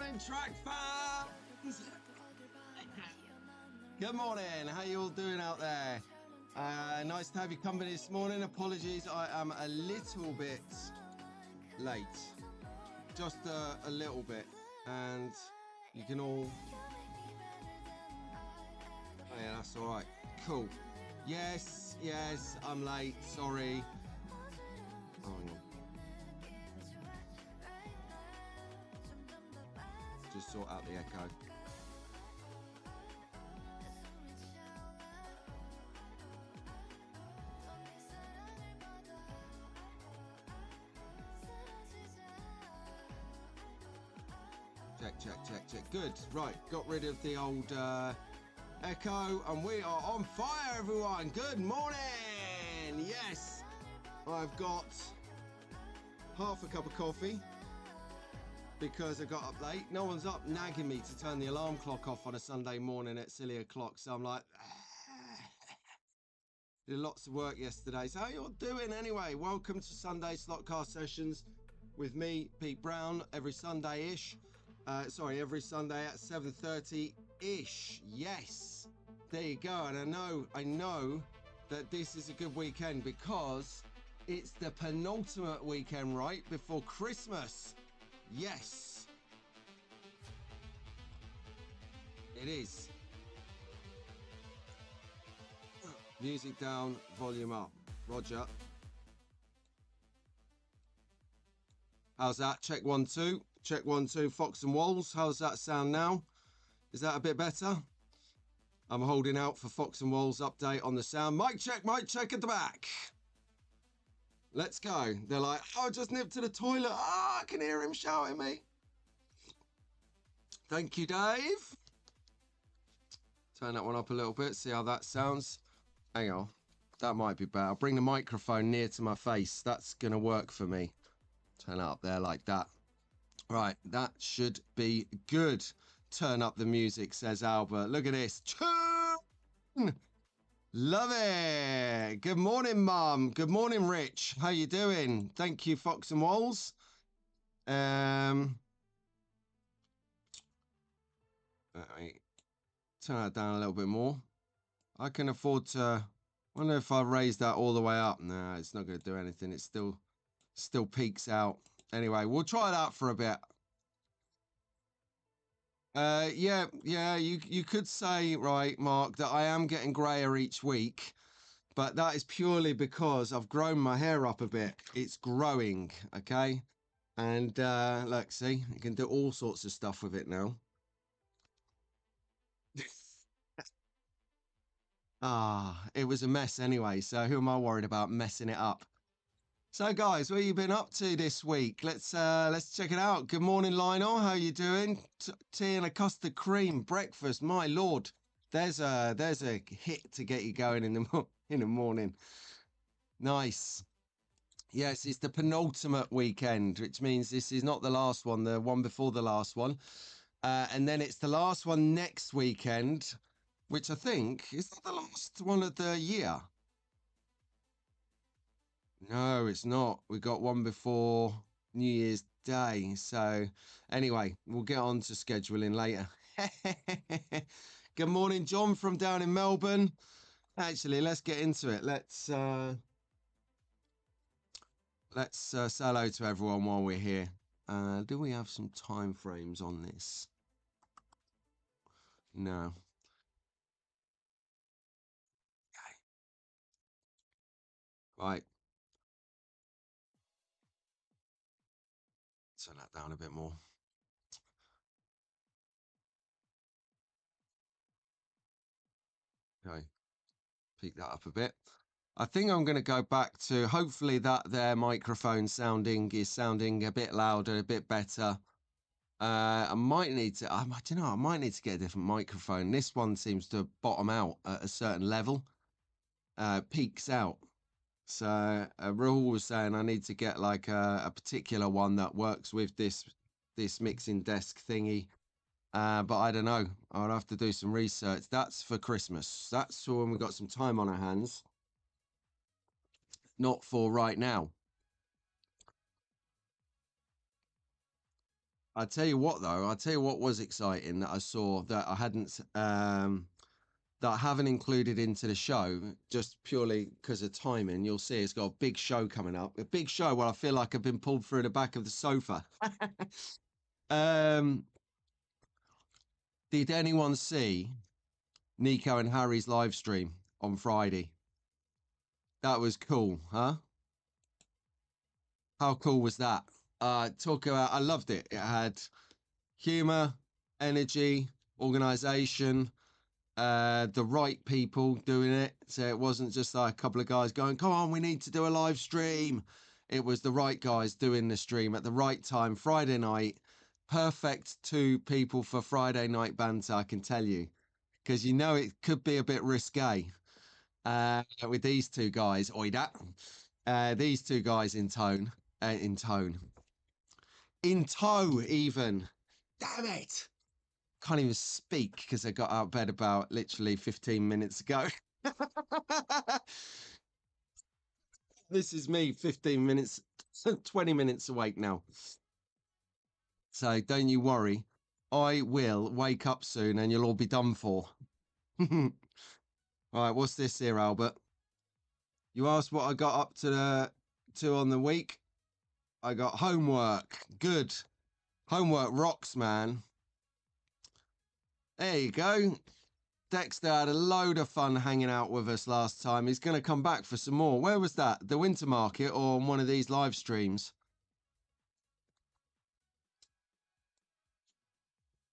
morning, track fans. Good morning. How you all doing out there? Nice to have your company this morning. Apologies, I am a little bit late, just a little bit, and you can all. Oh yeah, that's all right. Cool. Yes, I'm late. Sorry. Oh, hang on. Just sort out the echo. Check. Good. Right, got rid of the old echo, and we are on fire, everyone. Good morning. Yes, I've got half a cup of coffee because I got up late. No one's up nagging me to turn the alarm clock off on a Sunday morning at silly o'clock, so I'm like, did lots of work yesterday. So how you all doing anyway? Welcome to Sunday Slotcast Sessions with me, Pete Brown, every Sunday-ish. Every Sunday at 7:30-ish. Yes, there you go. And I know that this is a good weekend because it's the penultimate weekend right before Christmas. Yes, it is. Music down, volume up. Roger. How's that? Check 1 2. Check 1 2. Fox and Walls. How's that sound now? Is that a bit better? I'm holding out for Fox and Walls update on the sound. Mic check at the back. Let's go. They're like, oh, just nipped to the toilet. I can hear him shouting at me. Thank you, Dave. Turn that one up a little bit. See how that sounds. Hang on. That might be better. I'll bring the microphone near to my face. That's going to work for me. Turn it up there like that. Right, that should be good. Turn up the music, says Albert. Look at this. Tune! Love it. Good morning, Mum. Good morning, Rich. How you doing? Thank you, Fox and Walls. Right. Turn that down a little bit more. I can afford to. I wonder if I raise that all the way up. No, it's not going to do anything. It still peaks out. Anyway, we'll try it out for a bit. Yeah, you could say, right, Mark, that I am getting grayer each week, but that is purely because I've grown my hair up a bit. It's growing, okay? And look, see, you can do all sorts of stuff with it now. It was a mess anyway, so who am I worried about messing it up? So, guys, what have you been up to this week? Let's check it out. Good morning, Lionel. How you doing? Tea and a custard cream breakfast. My lord, there's a hit to get you going in the morning. Nice. Yes, it's the penultimate weekend, which means this is not the last one. The one before the last one, and then it's the last one next weekend, which I think is not the last one of the year. No, it's not. We got one before New Year's Day. So anyway, we'll get on to scheduling later. Good morning, John from down in Melbourne. Actually, let's get into it. Let's say hello to everyone while we're here. Do we have some time frames on this? No. Okay. Right. Turn that down a bit more. Okay. Peak that up a bit. I think I'm going to go back to hopefully that their microphone is sounding a bit louder, a bit better. I might need to, I might need to get a different microphone. This one seems to bottom out at a certain level, peaks out. So Rahul was saying I need to get like a particular one that works with this mixing desk thingy. But I don't know. I'll have to do some research. That's for Christmas. That's for when we've got some time on our hands. Not for right now. I tell you what, though, I tell you what was exciting that I saw that I hadn't that I haven't included into the show just purely because of timing. You'll see it's got a big show coming up. A big show where I feel like I've been pulled through the back of the sofa. um, did anyone see Nico and Harry's live stream on Friday? That was cool, huh? How cool was that? Talk about, I loved it. It had humor, energy, organization, the right people doing it. So it wasn't just like a couple of guys going, come on, we need to do a live stream. It was the right guys doing the stream at the right time, Friday night. Perfect two people for Friday night banter, I can tell you. Because you know it could be a bit risque with these two guys. Oida. These two guys in tow, even. Damn it. Can't even speak because I got out of bed about literally 15 minutes ago. This is me 15 minutes, 20 minutes awake now. So don't you worry. I will wake up soon and you'll all be done for. All right, what's this here, Albert? You asked what I got up to on the week. I got homework. Good. Homework rocks, man. There you go. Dexter had a load of fun hanging out with us last time. He's going to come back for some more. Where was that? The Winter Market or on one of these live streams?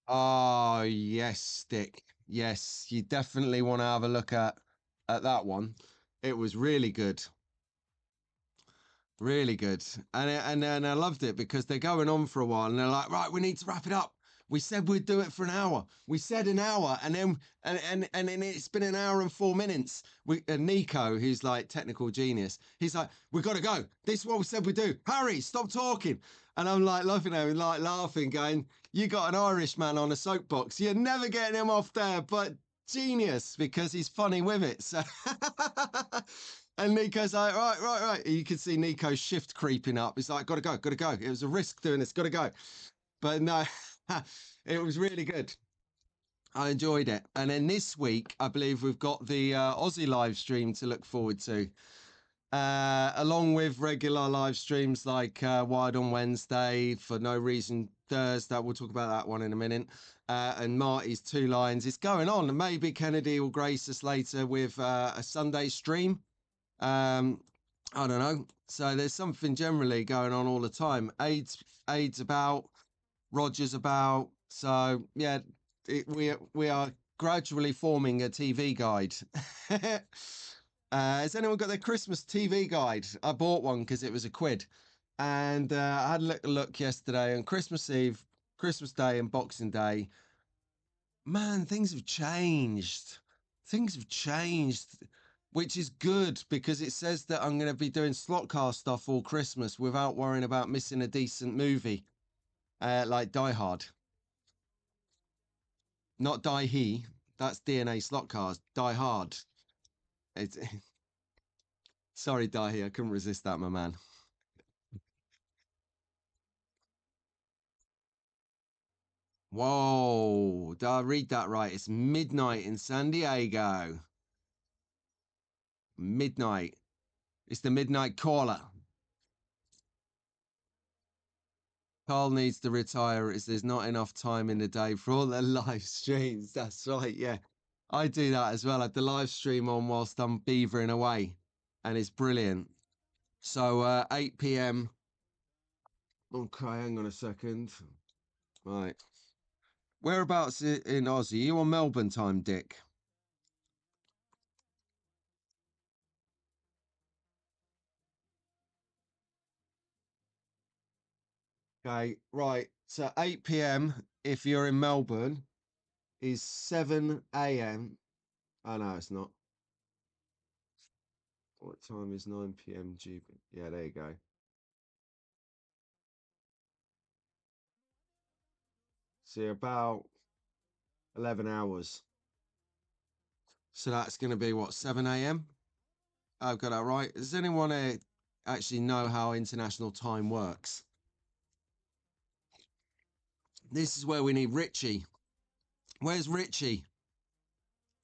Oh, yes, Stick. Yes, you definitely want to have a look at that one. It was really good. Really good. And I loved it because they're going on for a while and they're like, right, we need to wrap it up. We said we'd do it for an hour. We said an hour, and then it's been an hour and 4 minutes. Nico, who's like technical genius, he's like, we got to go. This is what we said we do. Harry, stop talking. And I'm like laughing at him, like laughing, going, you got an Irishman on a soapbox. You're never getting him off there, but genius because he's funny with it. So and Nico's like, right. You can see Nico's shift creeping up. He's like, gotta go. It was a risk doing this, gotta go. But no, it was really good. I enjoyed it. And then this week, I believe we've got the Aussie live stream to look forward to. Along with regular live streams like Wired on Wednesday, For No Reason Thursday. We'll talk about that one in a minute. And Marty's Two Lines. It's going on. And maybe Kennedy will grace us later with a Sunday stream. I don't know. So there's something generally going on all the time. AIDS about, Rogers about. So yeah, we are gradually forming a TV guide. Has anyone got their Christmas TV guide? I bought one because it was £1, and I had a little look yesterday on Christmas Eve, Christmas Day, and Boxing Day. Man, things have changed. Things have changed, which is good because it says that I'm going to be doing slot stuff all Christmas without worrying about missing a decent movie, like Die Hard. Not Die He. That's DNA slot cars. Die Hard. It's, sorry, Die He. I couldn't resist that, my man. Whoa. Did I read that right? It's midnight in San Diego. Midnight. It's the midnight caller. Carl needs to retire as there's not enough time in the day for all the live streams. That's right, yeah. I do that as well. I have the live stream on whilst I'm beavering away, and it's brilliant. So 8 p.m. Okay, hang on a second. Right. Whereabouts in Aussie? Are you on Melbourne time, Dick? Okay, right. So 8 p.m. if you're in Melbourne is 7 a.m. Oh no, it's not. What time is 9 p.m. GB? Yeah, there you go. See, about 11 hours. So that's going to be what, 7 a.m.? I've got that right. Does anyone actually know how international time works? This is where we need Richie. Where's Richie?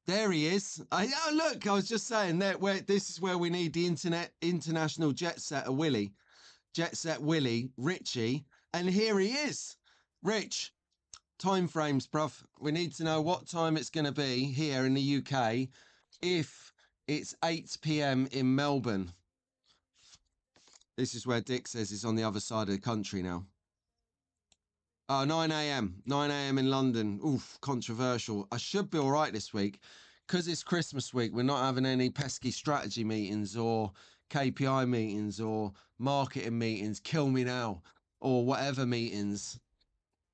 There he is. Oh, look, I was just saying that this is where we need the international jet setter Willie, jet set Willie, Richie, and here he is. Rich, time frames, bruv. We need to know what time it's going to be here in the UK if it's 8 p.m. in Melbourne. This is where Dick says it's on the other side of the country now. Oh, 9 a.m. 9 a.m. in London. Oof, controversial. I should be all right this week because it's Christmas week. We're not having any pesky strategy meetings or KPI meetings or marketing meetings, kill me now, or whatever meetings.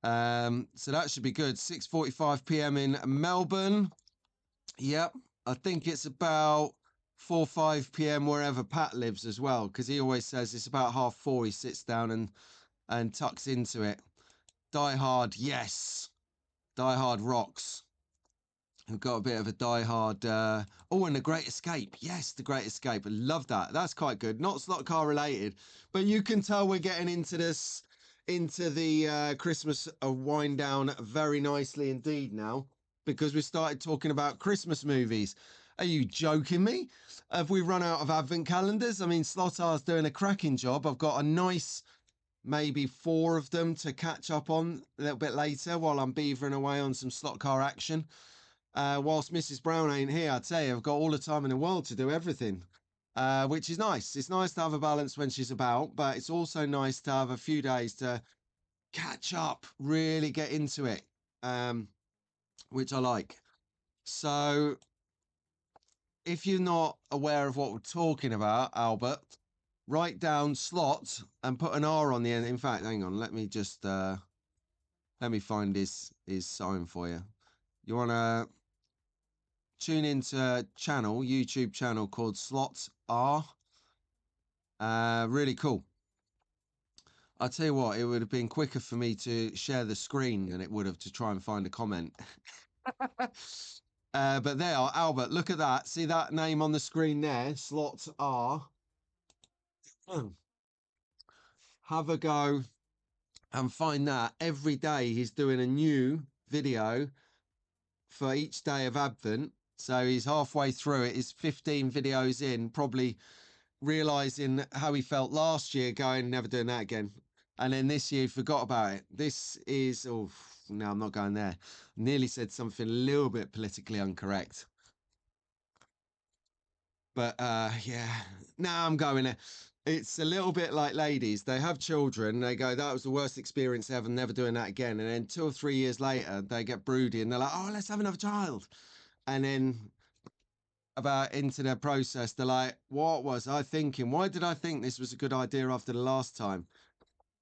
So that should be good. 6:45 p.m. in Melbourne. Yep. I think it's about 4, 5 p.m. wherever Pat lives as well, because he always says it's about 4:30. He sits down and tucks into it. Die Hard, yes. Die Hard rocks. We've got a bit of a Die Hard. Oh, and The Great Escape. Yes, The Great Escape. I love that. That's quite good. Not slot car related, but you can tell we're getting into this, into the Christmas wind down very nicely indeed now, because we started talking about Christmas movies. Are you joking me? Have we run out of advent calendars? I mean, Slotar's doing a cracking job. I've got a nice maybe 4 of them to catch up on a little bit later while I'm beavering away on some slot car action. Whilst Mrs. Brown ain't here, I'd say I've got all the time in the world to do everything, which is nice. It's nice to have a balance when she's about, but it's also nice to have a few days to catch up, really get into it, which I like. So if you're not aware of what we're talking about, Albert, write down slot and put an R on the end. In fact, hang on, let me just let me find his sign for you. You want to tune into a channel, YouTube channel called Slot R. Really cool. I'll tell you what, it would have been quicker for me to share the screen than it would have to try and find a comment. But there, Albert, look at that. See that name on the screen there, Slot R. Have a go and find that. Every day he's doing a new video for each day of Advent. So he's halfway through it. He's 15 videos in, probably realizing how he felt last year, going, never doing that again. And then this year, forgot about it. This is, oh, no, I'm not going there. Nearly said something a little bit politically incorrect. But yeah, now I'm going there. It's a little bit like ladies. They have children. They go, that was the worst experience ever, never doing that again. And then 2 or 3 years later, they get broody and they're like, oh, let's have another child. And then about into their process, they're like, what was I thinking? Why did I think this was a good idea after the last time?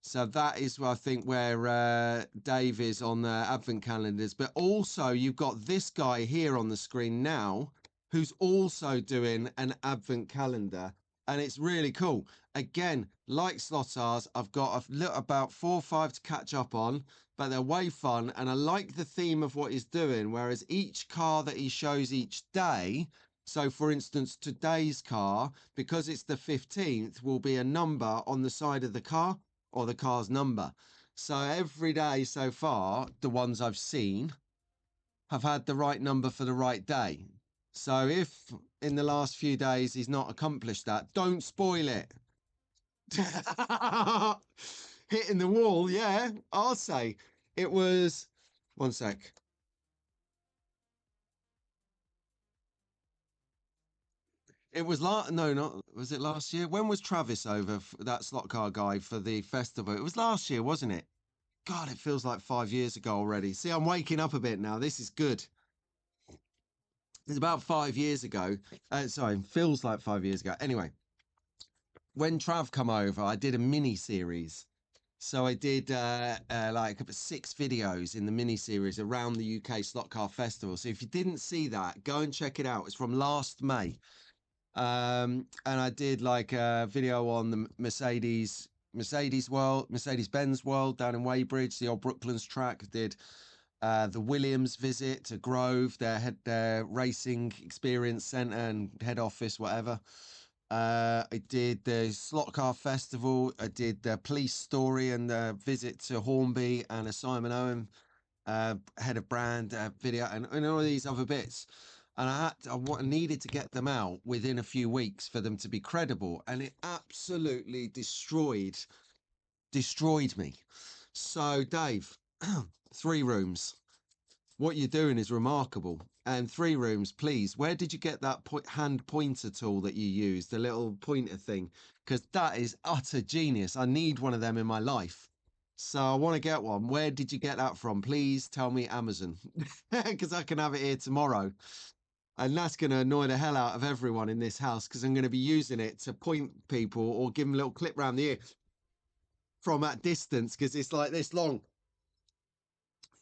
So that is, I think, where Dave is on the advent calendars. But also, you've got this guy here on the screen now, who's also doing an advent calendar. And it's really cool. Again, like Slotars, I've got about 4 or 5 to catch up on, but they're way fun. And I like the theme of what he's doing, whereas each car that he shows each day, so for instance, today's car, because it's the 15th, will be a number on the side of the car, or the car's number. So every day so far, the ones I've seen have had the right number for the right day. So if in the last few days he's not accomplished that, don't spoil it. Hitting the wall, yeah, I'll say. It was, one sec. It was was it last year? When was Travis over, that slot car guy, for the festival? It was last year, wasn't it? God, it feels like 5 years ago already. See, I'm waking up a bit now. This is good. It's about 5 years ago. Sorry, feels like 5 years ago. Anyway, when Trav come over, I did a mini series. So I did like 6 videos in the mini series around the UK Slot Car Festival. So if you didn't see that, go and check it out. It's from last May. And I did like a video on the Mercedes-Benz World down in Weybridge, the old Brooklands track. I did the Williams visit to Grove, their racing experience centre and head office, whatever. I did the Slot Car Festival. I did the police story and the visit to Hornby and a Simon Owen head of brand video and all these other bits. And I needed to get them out within a few weeks for them to be credible. And it absolutely destroyed me. So, Dave, 3 rooms. What you're doing is remarkable. And 3 rooms, please. Where did you get that hand pointer tool that you use, the little pointer thing? Because that is utter genius. I need one of them in my life. So I want to get one. Where did you get that from? Please tell me Amazon, because I can have it here tomorrow. And that's going to annoy the hell out of everyone in this house because I'm going to be using it to point people or give them a little clip round the ear from that distance because it's like this long.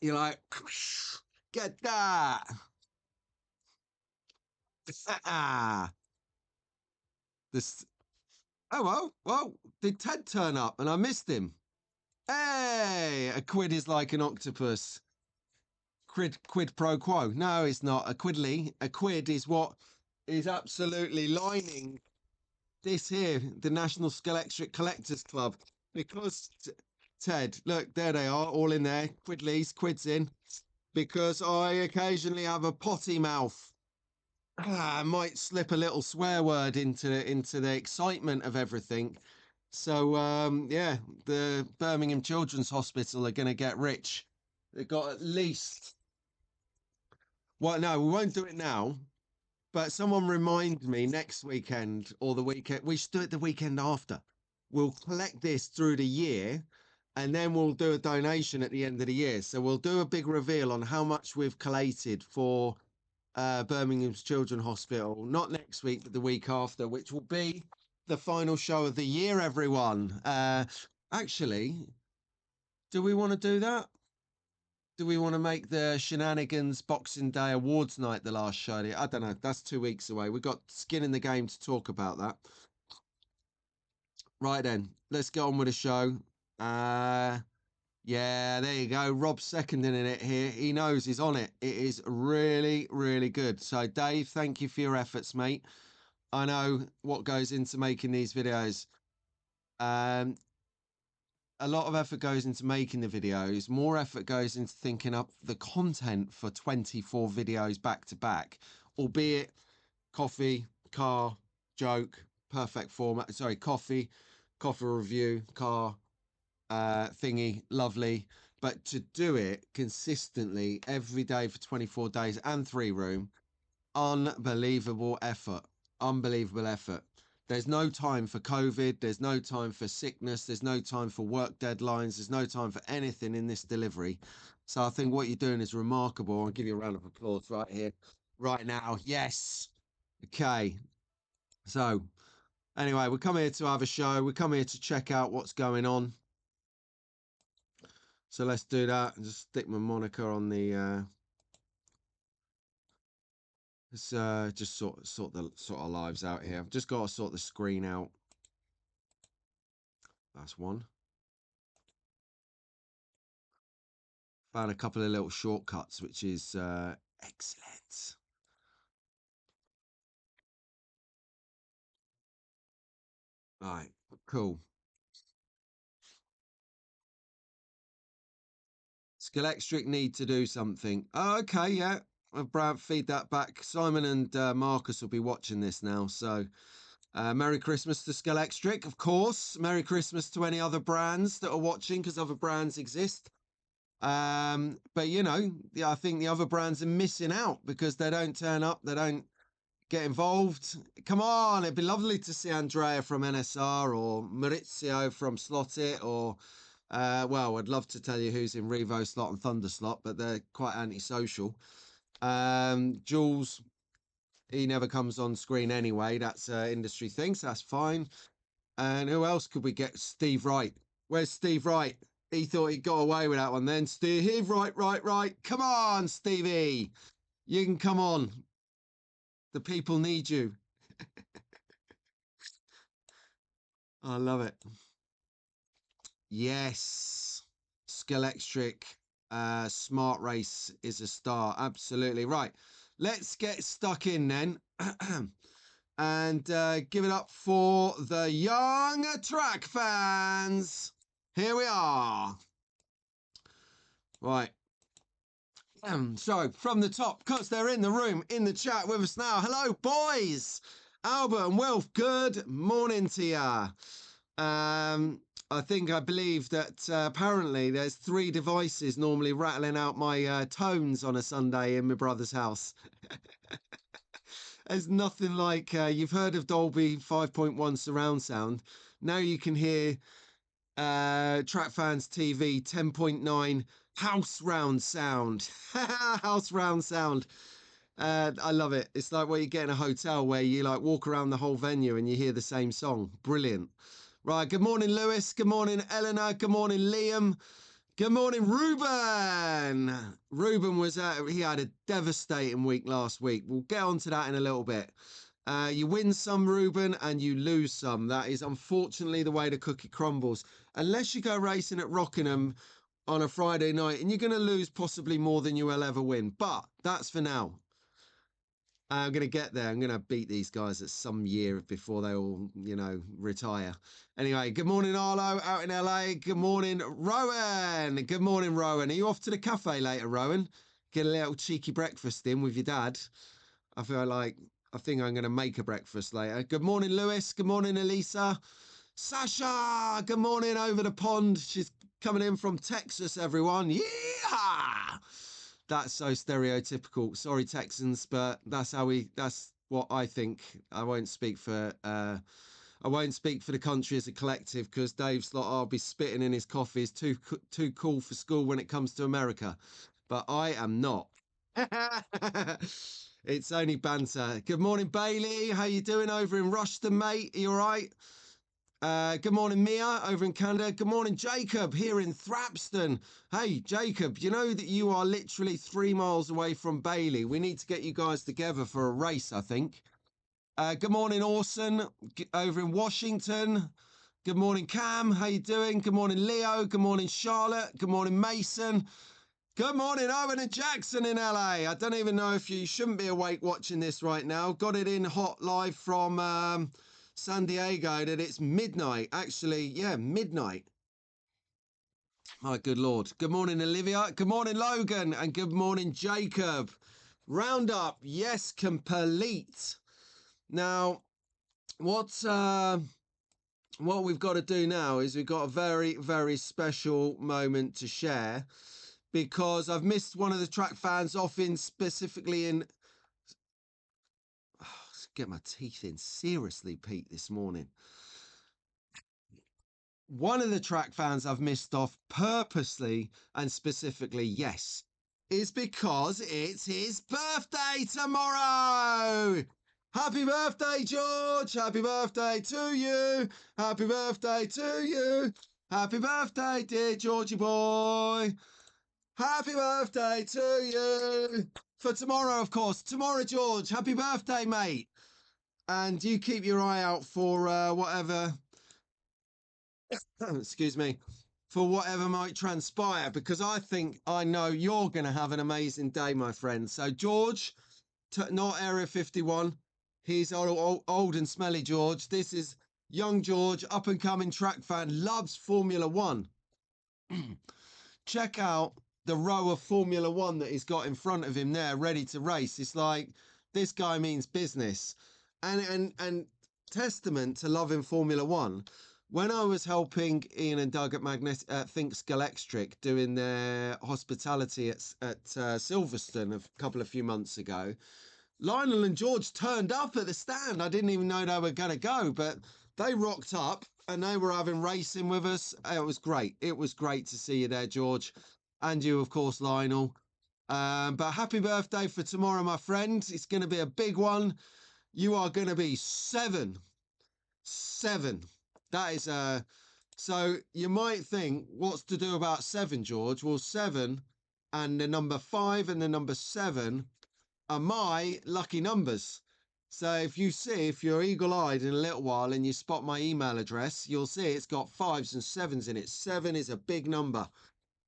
You're like, get that. This. Oh, well, did Ted turn up and I missed him? Hey, a quid is like an octopus. Quid pro quo. No, it's not. A quidly. A quid is what is absolutely lining this here, the National Scalextric Collectors Club. Because, Ted, look, there they are, all in there. Quidlies, quids in. Because I occasionally have a potty mouth. I might slip a little swear word into the excitement of everything. So yeah, the Birmingham Children's Hospital are going to get rich. They've got at least. Well, no, we won't do it now. But someone remind me next weekend or the weekend. We should do it the weekend after. We'll collect this through the year, and then we'll do a donation at the end of the year. So we'll do a big reveal on how much we've collated for Birmingham's Children's Hospital, not next week, but the week after, which will be the final show of the year, everyone. Actually, do we want to do that? Do we want to make the Shenanigans Boxing Day Awards night the last show? I don't know. That's 2 weeks away. We've got skin in the game to talk about that. Right then, let's get on with the show. Yeah, there you go. Rob's seconding in it here. He knows he's on it. It is really, really good. So, Dave, thank you for your efforts, mate. I know what goes into making these videos. A lot of effort goes into making the videos. More effort goes into thinking up the content for 24 videos back to back, albeit coffee, car, joke, perfect format. Sorry, coffee review, car, thingy, lovely. But to do it consistently every day for 24 days and 3 room, unbelievable effort. Unbelievable effort. There's no time for COVID. There's no time for sickness. There's no time for work deadlines. There's no time for anything in this delivery. So I think what you're doing is remarkable. I'll give you a round of applause right here, right now. Yes. Okay. So anyway, we come here to have a show. We come here to check out what's going on. So let's do that and just stick my moniker on the let's just sort our lives out here. I've just got to sort the screen out. That's one. Found a couple of little shortcuts, which is excellent. All right, cool. Scalextric need to do something. Oh, okay, yeah. Brad, feed that back. Simon and Marcus will be watching this now. So Merry Christmas to Scalextric, of course. Merry Christmas to any other brands that are watching because other brands exist. But you know, yeah, I think the other brands are missing out because they don't turn up, they don't get involved. Come on, it'd be lovely to see Andrea from NSR or Maurizio from Slot It or well, I'd love to tell you who's in Revo Slot and Thunder Slot, but they're quite antisocial. Jules, he never comes on screen anyway. That's industry thing, so that's fine. And who else could we get? Steve Wright. Where's Steve Wright? He thought he got away with that one then. Steve, right. Come on, Stevie. You can come on. The people need you. I love it. Yes. Scalextric. Smart Race is a star. Absolutely. Right. Let's get stuck in then. And give it up for the young track fans. Here we are. Right. So from the top, because they're in the room, in the chat with us now. Hello, boys. Albert and Wilf, good morning to ya. I believe that apparently there's 3 devices normally rattling out my tones on a Sunday in my brother's house. There's nothing like, you've heard of Dolby 5.1 surround sound. Now you can hear Track Fans TV 10.9 house round sound. House round sound. I love it. It's like what you get in a hotel where you like walk around the whole venue and you hear the same song. Brilliant. Right. Good morning, Lewis. Good morning, Eleanor. Good morning, Liam. Good morning, Ruben. Ruben he had a devastating week last week. We'll get on to that in a little bit. You win some, Ruben, and you lose some. That is unfortunately the way the cookie crumbles. Unless you go racing at Rockingham on a Friday night, and you're going to lose possibly more than you will ever win. But that's for now. I'm going to get there. I'm going to beat these guys at some year before they all, retire. Anyway, good morning, Arlo, out in LA. Good morning, Rowan. Good morning, Rowan. Are you off to the cafe later, Rowan? Get a little cheeky breakfast in with your dad. I think I'm going to make a breakfast later. Good morning, Lewis. Good morning, Elisa. Sasha, good morning over the pond. She's coming in from Texas, everyone. Yeah! That's so stereotypical. Sorry, Texans, but that's what I think. I won't speak for the country as a collective because Dave's like, I'll be spitting in his coffee. He's too cool for school when it comes to America. But I am not. It's only banter. Good morning, Bailey. How you doing over in Rushton, mate? Are you all right? Good morning, Mia, over in Canada. Good morning, Jacob, here in Thrapston. Hey, Jacob, you know that you are literally 3 miles away from Bailey. We need to get you guys together for a race, I think. Good morning, Orson, over in Washington. Good morning, Cam. How you doing? Good morning, Leo. Good morning, Charlotte. Good morning, Mason. Good morning, Owen and Jackson in LA. I don't even know if you shouldn't be awake watching this right now. Got it in hot live from San Diego that it's midnight. Actually, yeah, midnight. My good Lord. Good morning, Olivia. Good morning, Logan. And good morning, Jacob. Roundup, yes, complete. Now, what we've got to do now is we've got a very, very special moment to share because I've missed one of the track fans off specifically in... Oh, get my teeth in. Seriously, Pete, this morning. One of the track fans I've missed off purposely and specifically, yes, is because it's his birthday tomorrow. Happy birthday, George. Happy birthday to you. Happy birthday to you. Happy birthday, dear Georgie boy. Happy birthday to you. For tomorrow, of course. Tomorrow, George. Happy birthday, mate. And you keep your eye out for whatever... excuse me, for whatever might transpire, because I think I know you're going to have an amazing day, my friend. So George, not Area 51, he's old and smelly George. This is young George, up and coming track fan, loves Formula One. Check out the row of Formula One that he's got in front of him there, ready to race. It's like, this guy means business. And testament to loving Formula One. When I was helping Ian and Doug at Think Scalextric doing their hospitality at Silverstone a few months ago, Lionel and George turned up at the stand. I didn't even know they were going to go, but they rocked up and they were having racing with us. It was great. It was great to see you there, George. And you, of course, Lionel. But happy birthday for tomorrow, my friend. It's going to be a big one. You are going to be 7. That is so you might think, what's to do about 7, George? Well, 7 and the number 5 and the number 7 are my lucky numbers. So if you're eagle-eyed in a little while and you spot my email address, you'll see it's got 5s and 7s in it. 7 is a big number.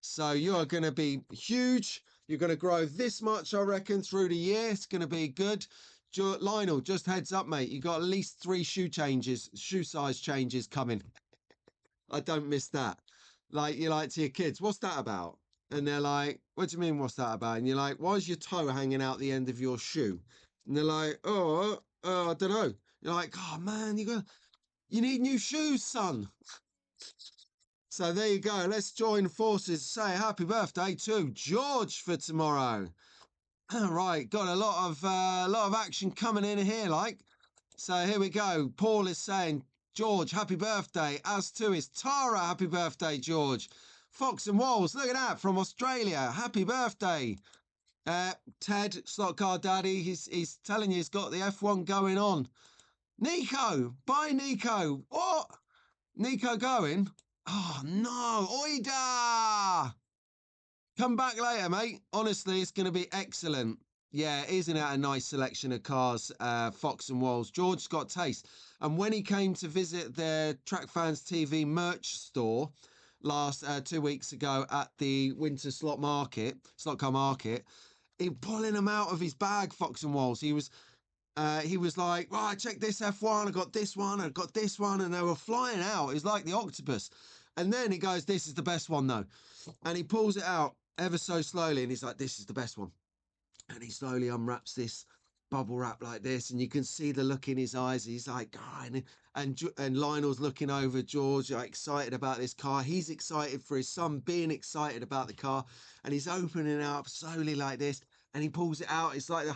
So you are going to be huge. You're going to grow this much, I reckon, through the year. It's going to be good. Lionel, just heads up, mate. You got at least 3 shoe size changes coming. I don't miss that. Like you like to your kids, what's that about? And they're like, what do you mean, what's that about? And you're like, why is your toe hanging out the end of your shoe? And they're like, I don't know. You're like, oh man, you need new shoes, son. So there you go. Let's join forces. Say happy birthday to George for tomorrow. Right, got a lot of action coming in here, like. So here we go. Paul is saying, George, happy birthday. As too is Tara, happy birthday, George. Fox and Walls, look at that, from Australia. Happy birthday. Ted, Slot Car Daddy, he's telling you he's got the F1 going on. Nico, bye Nico. What? Nico going? Oh no, Oida! Come back later, mate. Honestly, it's going to be excellent. Yeah, isn't it a nice selection of cars, Fox and Walls? George's got taste. And when he came to visit the Track Fans TV merch store last 2 weeks ago at the Winter Slot Car Market, he pulling them out of his bag, Fox and Walls. He was like, right, check this F1. I got this one. I got this one. And they were flying out. It was like the octopus. And then he goes, this is the best one, though. And he pulls it out ever so slowly. And he's like, this is the best one. And he slowly unwraps this bubble wrap like this. And you can see the look in his eyes. He's like, oh, and Lionel's looking over George, like, excited about this car. He's excited for his son being excited about the car. And he's opening it up slowly like this. And he pulls it out. It's like, do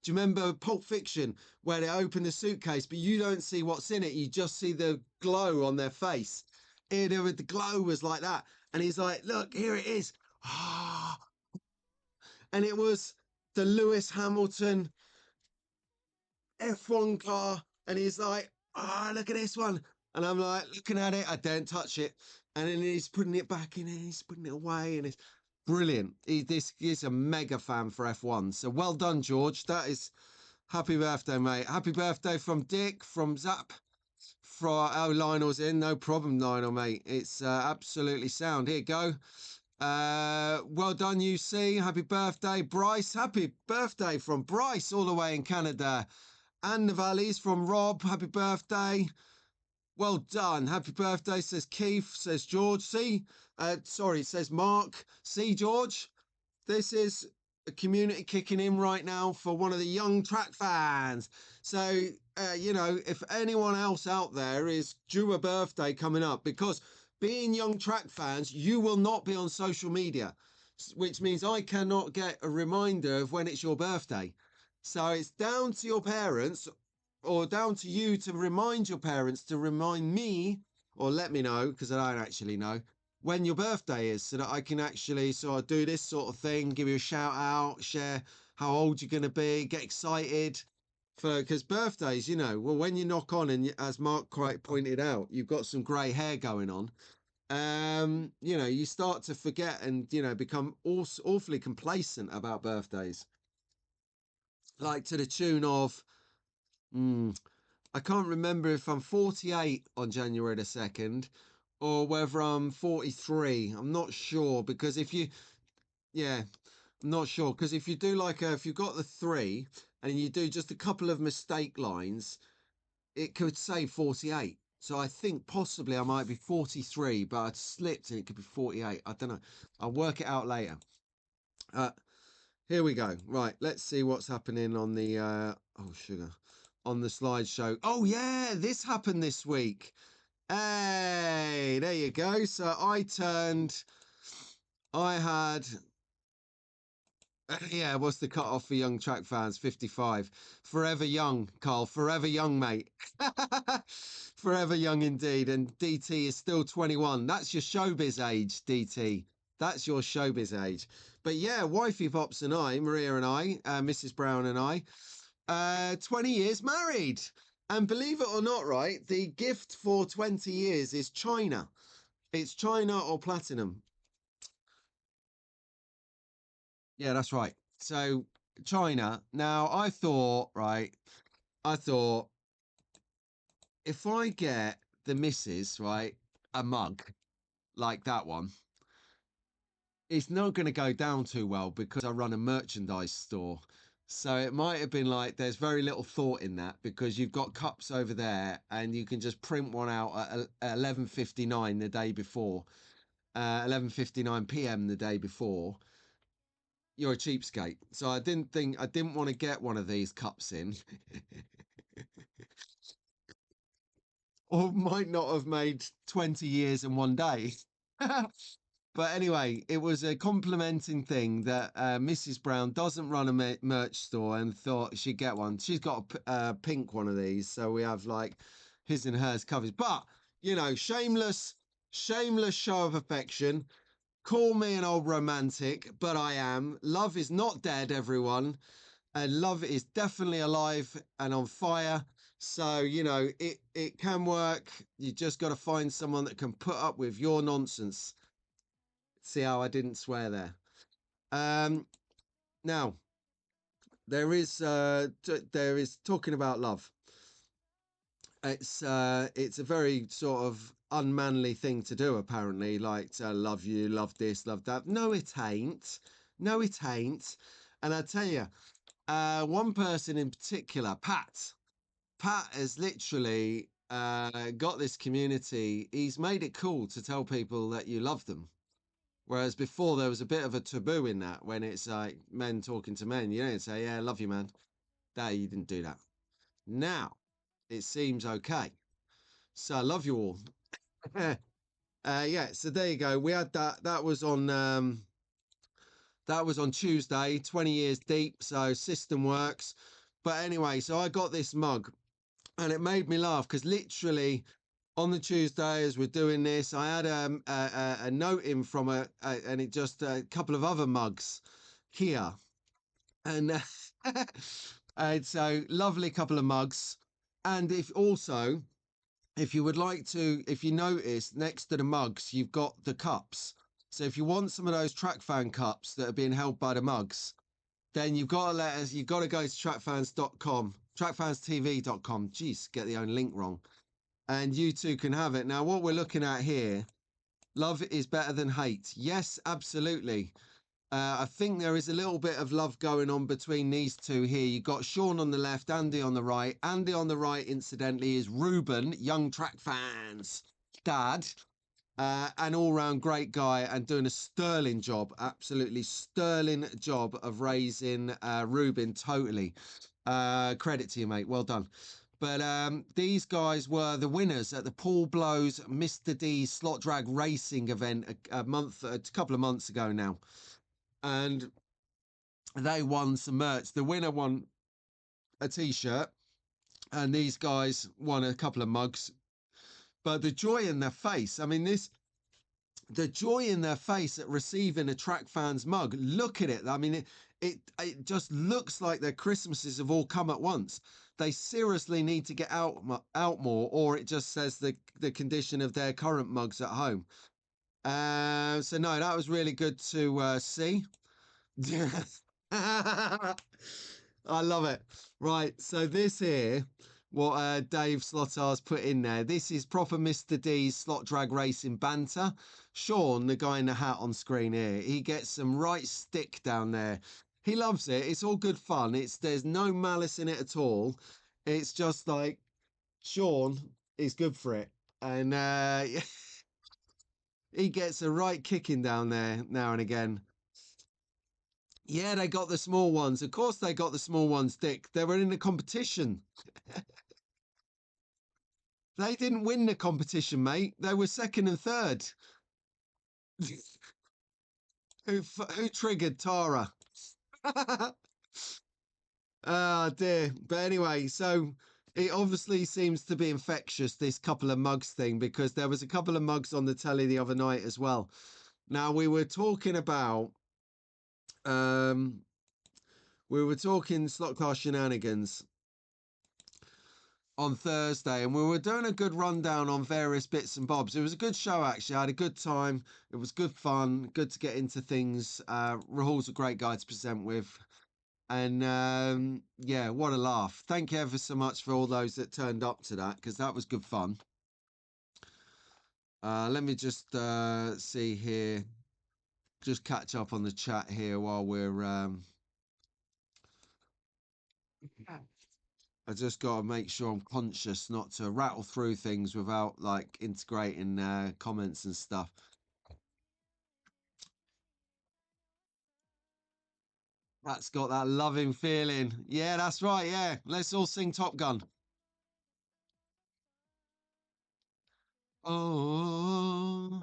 you remember Pulp Fiction where they open the suitcase, but you don't see what's in it. You just see the glow on their face. Here, the glow was like that. And he's like, look, here it is. And it was the Lewis Hamilton F1 car. And he's like, look at this one. And I'm like, looking at it, I don't touch it. And then he's putting it back in and he's putting it away. And it's brilliant. This is a mega fan for F1. So well done, George. That is happy birthday, mate. Happy birthday from Dick, from Zap. Lionel's in. No problem, Lionel, mate. It's absolutely sound. Here you go. Well done, UC. Happy birthday, Bryce. Happy birthday from Bryce, all the way in Canada. And the Valleys from Rob. Happy birthday. Well done. Happy birthday, says Keith, says George. See, says Mark. See, George, this is a community kicking in right now for one of the young track fans. So, if anyone else out there is due a birthday coming up, because being young track fans, you will not be on social media, which means I cannot get a reminder of when it's your birthday. So it's down to your parents or down to you to remind your parents to remind me or let me know, because I don't actually know when your birthday is, so that I can actually sort of do this sort of thing, give you a shout out, share how old you're going to be, get excited for, because birthdays, well, when you knock on and as Mark quite pointed out, you've got some grey hair going on, you start to forget and, become awfully complacent about birthdays. Like to the tune of, I can't remember if I'm 48 on January the 2nd or whether I'm 43. I'm not sure, because I'm not sure, because if you do if you've got the 3 and you do just a couple of mistake lines, it could say 48. So I think possibly I might be 43, but I slipped and it could be 48. I don't know. I'll work it out later. Here we go. Right, let's see what's happening on the on the slideshow. Oh yeah, this happened this week. Hey, there you go. So I had what's the cutoff for young track fans? 55. Forever young, Carl. Forever young, mate. Forever young indeed. And DT is still 21. That's your showbiz age, DT. That's your showbiz age. But yeah, Wifey Pops and I, Maria and I, Mrs. Brown and I, 20 years married. And believe it or not, right, the gift for 20 years is China. It's China or platinum. Yeah, that's right. So China. Now I thought if I get the missus, right, a mug like that one, it's not going to go down too well because I run a merchandise store. So it might have been like there's very little thought in that because you've got cups over there and you can just print one out at 11:59 the day before, 11:59 p.m. the day before. You're a cheapskate. So I didn't want to get one of these cups in, or might not have made 20 years in one day. But anyway, it was a complimenting thing that Mrs. Brown doesn't run a merch store and thought she'd get one. She's got a pink one of these, so we have like his and hers covers. But you know, shameless show of affection. Call me an old romantic, but I am. Love is not dead, everyone, and love is definitely alive and on fire. So you know, it can work. You just got to find someone that can put up with your nonsense. See how I didn't swear there. Um, Now there is talking about love. It's a very sort of unmanly thing to do, apparently, like to love you, love this, love that. No, it ain't. No, it ain't. And I tell you, one person in particular, Pat. Pat has literally got this community. He's made it cool to tell people that you love them. Whereas before there was a bit of a taboo in that when it's like men talking to men, you don't say, yeah, I love you, man. That you didn't do that. Now it seems okay. So I love you all. Yeah, so there you go. We had that. That was on Tuesday, 20 years deep. So system works. But anyway, so I got this mug and it made me laugh because literally on the Tuesday as we're doing this, I had a note in from and it just a couple of other mugs here, and and so lovely couple of mugs. And if also, if you would like to, if you notice next to the mugs, you've got the cups. So if you want some of those track fan cups that are being held by the mugs, then you've got to let us. You've got to go to trackfans.com, trackfanstv.com. Jeez, get the own link wrong, and you too can have it. Now, what we're looking at here, love is better than hate. Yes, absolutely. I think there is a little bit of love going on between these two here. You've got Sean on the left, Andy on the right. Andy on the right, incidentally, is Ruben, Young Track Fans dad, an all-round great guy and doing a sterling job, absolutely sterling job of raising Ruben totally. Credit to you, mate. Well done. But these guys were the winners at the Paul Blows Mr. D Slot Drag Racing event a couple of months ago now. And they won some merch. The winner won a t-shirt and these guys won a couple of mugs. But the joy in their face, I mean, the joy in their face at receiving a Track Fans mug, look at it. I mean, it just looks like their Christmases have all come at once. They seriously need to get out more, or it just says the condition of their current mugs at home. So no, that was really good to see. I love it. Right, so this here, what Dave Slottar's put in there, this is proper Mr. D's slot drag racing banter. Sean, the guy in the hat on screen here, he gets some right stick down there. He loves it. It's all good fun. There's no malice in it at all. It's just like Sean is good for it. And he gets a right kicking down there now and again. Yeah, they got the small ones. Of course, they got the small ones, Dick. They were in the competition. They didn't win the competition, mate. They were second and third. Who triggered Tara? Oh dear. But anyway, so it obviously seems to be infectious, this couple of mugs thing, because there was a couple of mugs on the telly the other night as well. Now um we were talking slot car shenanigans on Thursday, and we were doing a good rundown on various bits and bobs. It was a good show, actually. I had a good time. It was good fun, good to get into things. Rahul's a great guy to present with. And yeah, what a laugh. Thank you ever so much for all those that turned up to that, because that was good fun. Let me just see here. Just catch up on the chat here while we're I just got to make sure I'm conscious not to rattle through things without like integrating comments and stuff. That's got that loving feeling. Yeah, that's right. Yeah, let's all sing Top Gun. Oh,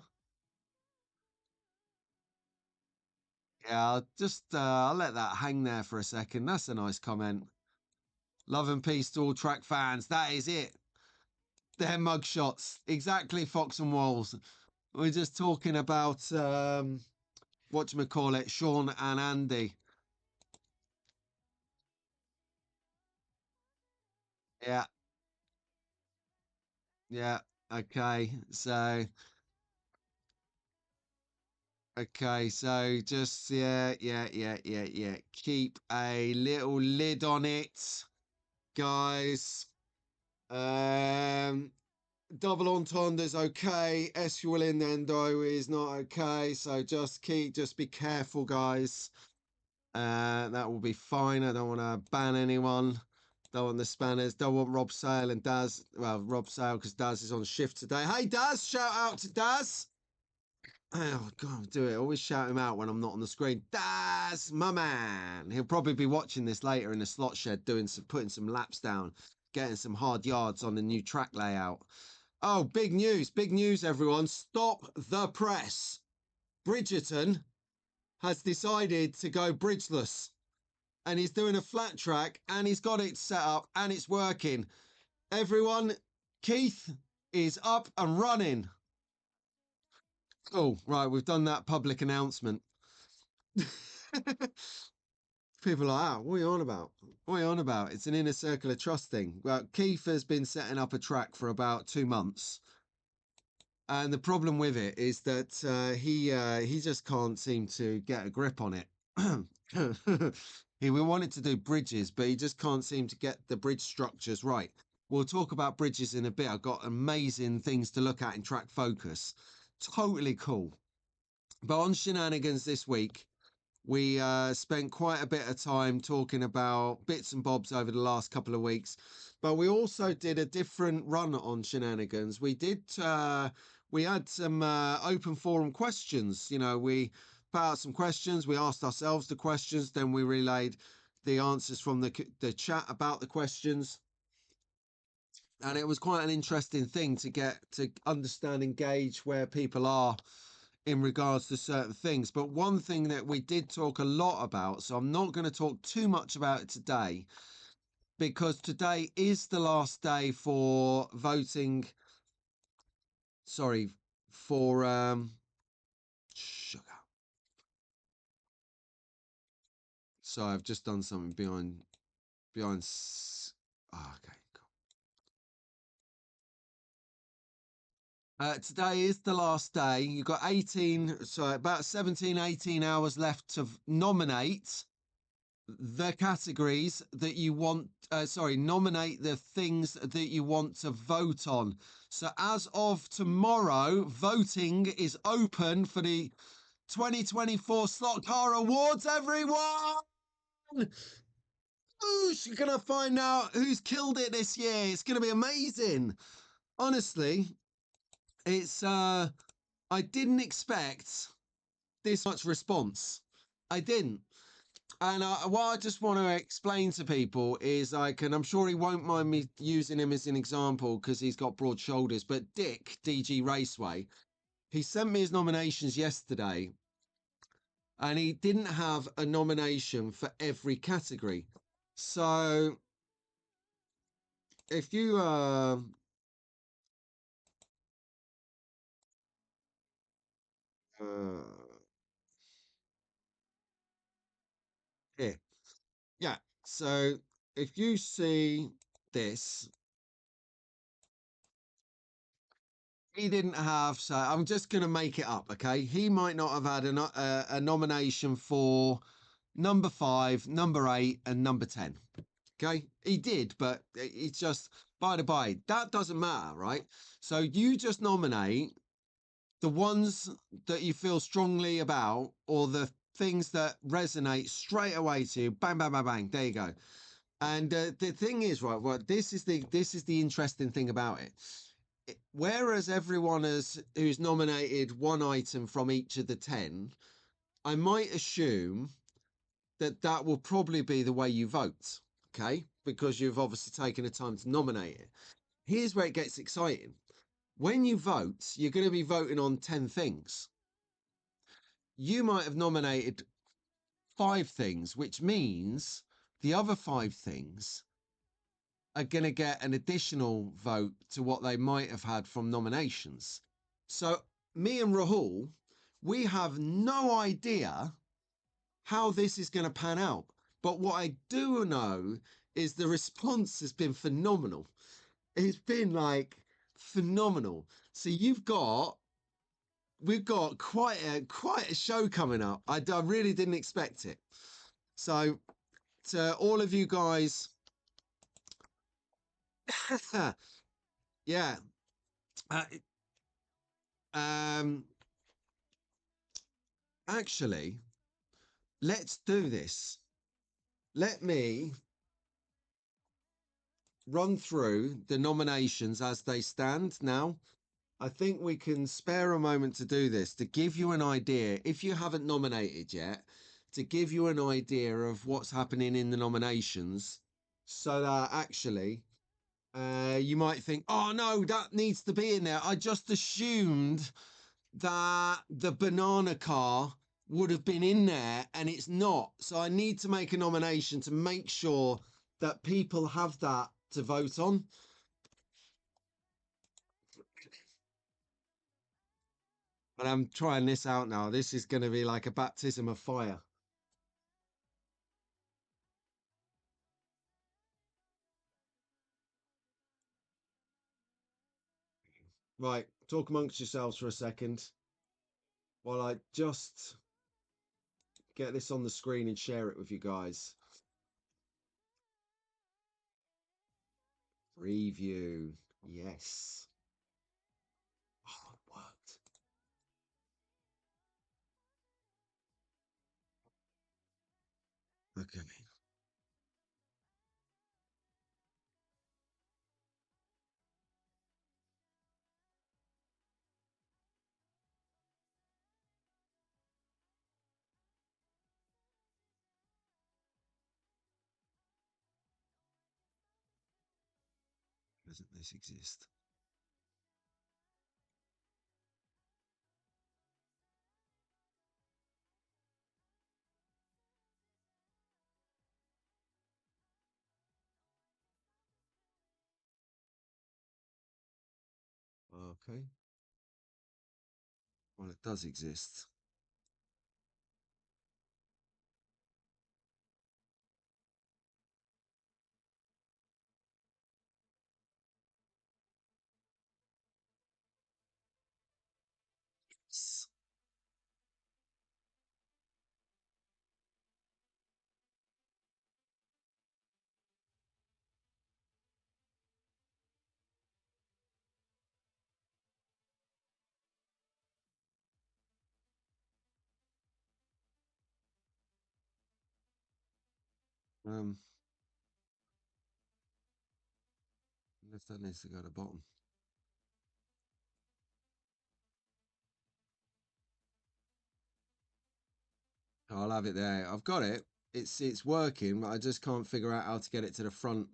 yeah. I'll let that hang there for a second. That's a nice comment. Love and peace to all track fans. That is it. They're mugshots. Exactly, Fox and Walls. We're just talking about whatchamacallit, Sean and Andy. Yeah, yeah. Okay. So just yeah. Keep a little lid on it, guys. Um Double entendre's okay. Esquilindendo is not okay. So just be careful, guys. That will be fine. I don't want to ban anyone. Don't want the spanners. Don't want Rob Sale and Daz. Well, Rob Sale because Daz is on shift today. Hey, Daz! Shout out to Daz. Oh God, do it. Always shout him out when I'm not on the screen. Daz, my man. He'll probably be watching this later in the slot shed, putting some laps down, getting some hard yards on the new track layout. Oh, big news, everyone. Stop the press. Bridgerton has decided to go bridgeless and he's doing a flat track and he's got it set up and it's working. Everyone, Keith is up and running. Oh, right, we've done that public announcement. People are like, what are you on about? What are you on about? It's an inner circle of trust thing. Well, Keith has been setting up a track for about 2 months. And the problem with it is that he just can't seem to get a grip on it. We wanted to do bridges, but he just can't seem to get the bridge structures right. We'll talk about bridges in a bit. I've got amazing things to look at in track focus. Totally cool. But on Shenanigans this week, we spent quite a bit of time talking about bits and bobs over the last couple of weeks, but we also did a different run on Shenanigans. We had some open forum questions. You know, we put out some questions, we asked ourselves the questions, then we relayed the answers from the chat about the questions. And it was quite an interesting thing to get to understand and gauge where people are in regards to certain things. But one thing that we did talk a lot about, so I'm not going to talk too much about it today, because today is the last day for voting. Sorry, for sugar. So I've just done something behind. Oh, okay. Today is the last day. You've got 18, so about 17, 18 hours left to nominate the categories that you want. Nominate the things that you want to vote on. So as of tomorrow, voting is open for the 2024 Slot Car Awards, everyone! Who's gonna find out who's killed it this year? It's gonna be amazing. Honestly, it's I didn't expect this much response. I didn't. And what I just want to explain to people is like, and I'm sure he won't mind me using him as an example because he's got broad shoulders, but Dick, DG Raceway, he sent me his nominations yesterday and he didn't have a nomination for every category. So if you, here, yeah. So if you see this, he didn't have, so I'm just going to make it up, okay? He might not have had a nomination for number 5, number 8, and number 10. Okay, he did, but it's just by the by, that doesn't matter, right? So you just nominate the ones that you feel strongly about or the things that resonate straight away to you. Bang, bang, bang, bang. There you go. And the thing is, right, well, this is the interesting thing about it. Whereas everyone who's nominated one item from each of the 10, I might assume that that will probably be the way you vote, okay? Because you've obviously taken the time to nominate it. Here's where it gets exciting. When you vote, you're going to be voting on 10 things. You might have nominated 5 things, which means the other 5 things are going to get an additional vote to what they might have had from nominations. So, me and Rahul, we have no idea how this is going to pan out. But what I do know is the response has been phenomenal. It's been like phenomenal. So we've got quite a show coming up. I really didn't expect it. So to all of you guys, yeah. Uh, um, actually, let's do this. Let me run through the nominations as they stand now. I think we can spare a moment to do this to give you an idea, if you haven't nominated yet, to give you an idea of what's happening in the nominations so that actually you might think, oh no, that needs to be in there. I just assumed that the banana car would have been in there and it's not. So I need to make a nomination to make sure that people have that to vote on. And I'm trying this out now. This is going to be like a baptism of fire. Right, talk amongst yourselves for a second while I just get this on the screen and share it with you guys. Preview. Yes. Oh, it worked. Okay. Doesn't this exist? Okay. Well, it does exist. Yes. Um, if that needs to go to the bottom. I'll have it there. I've got it. It's working, but I just can't figure out how to get it to the front.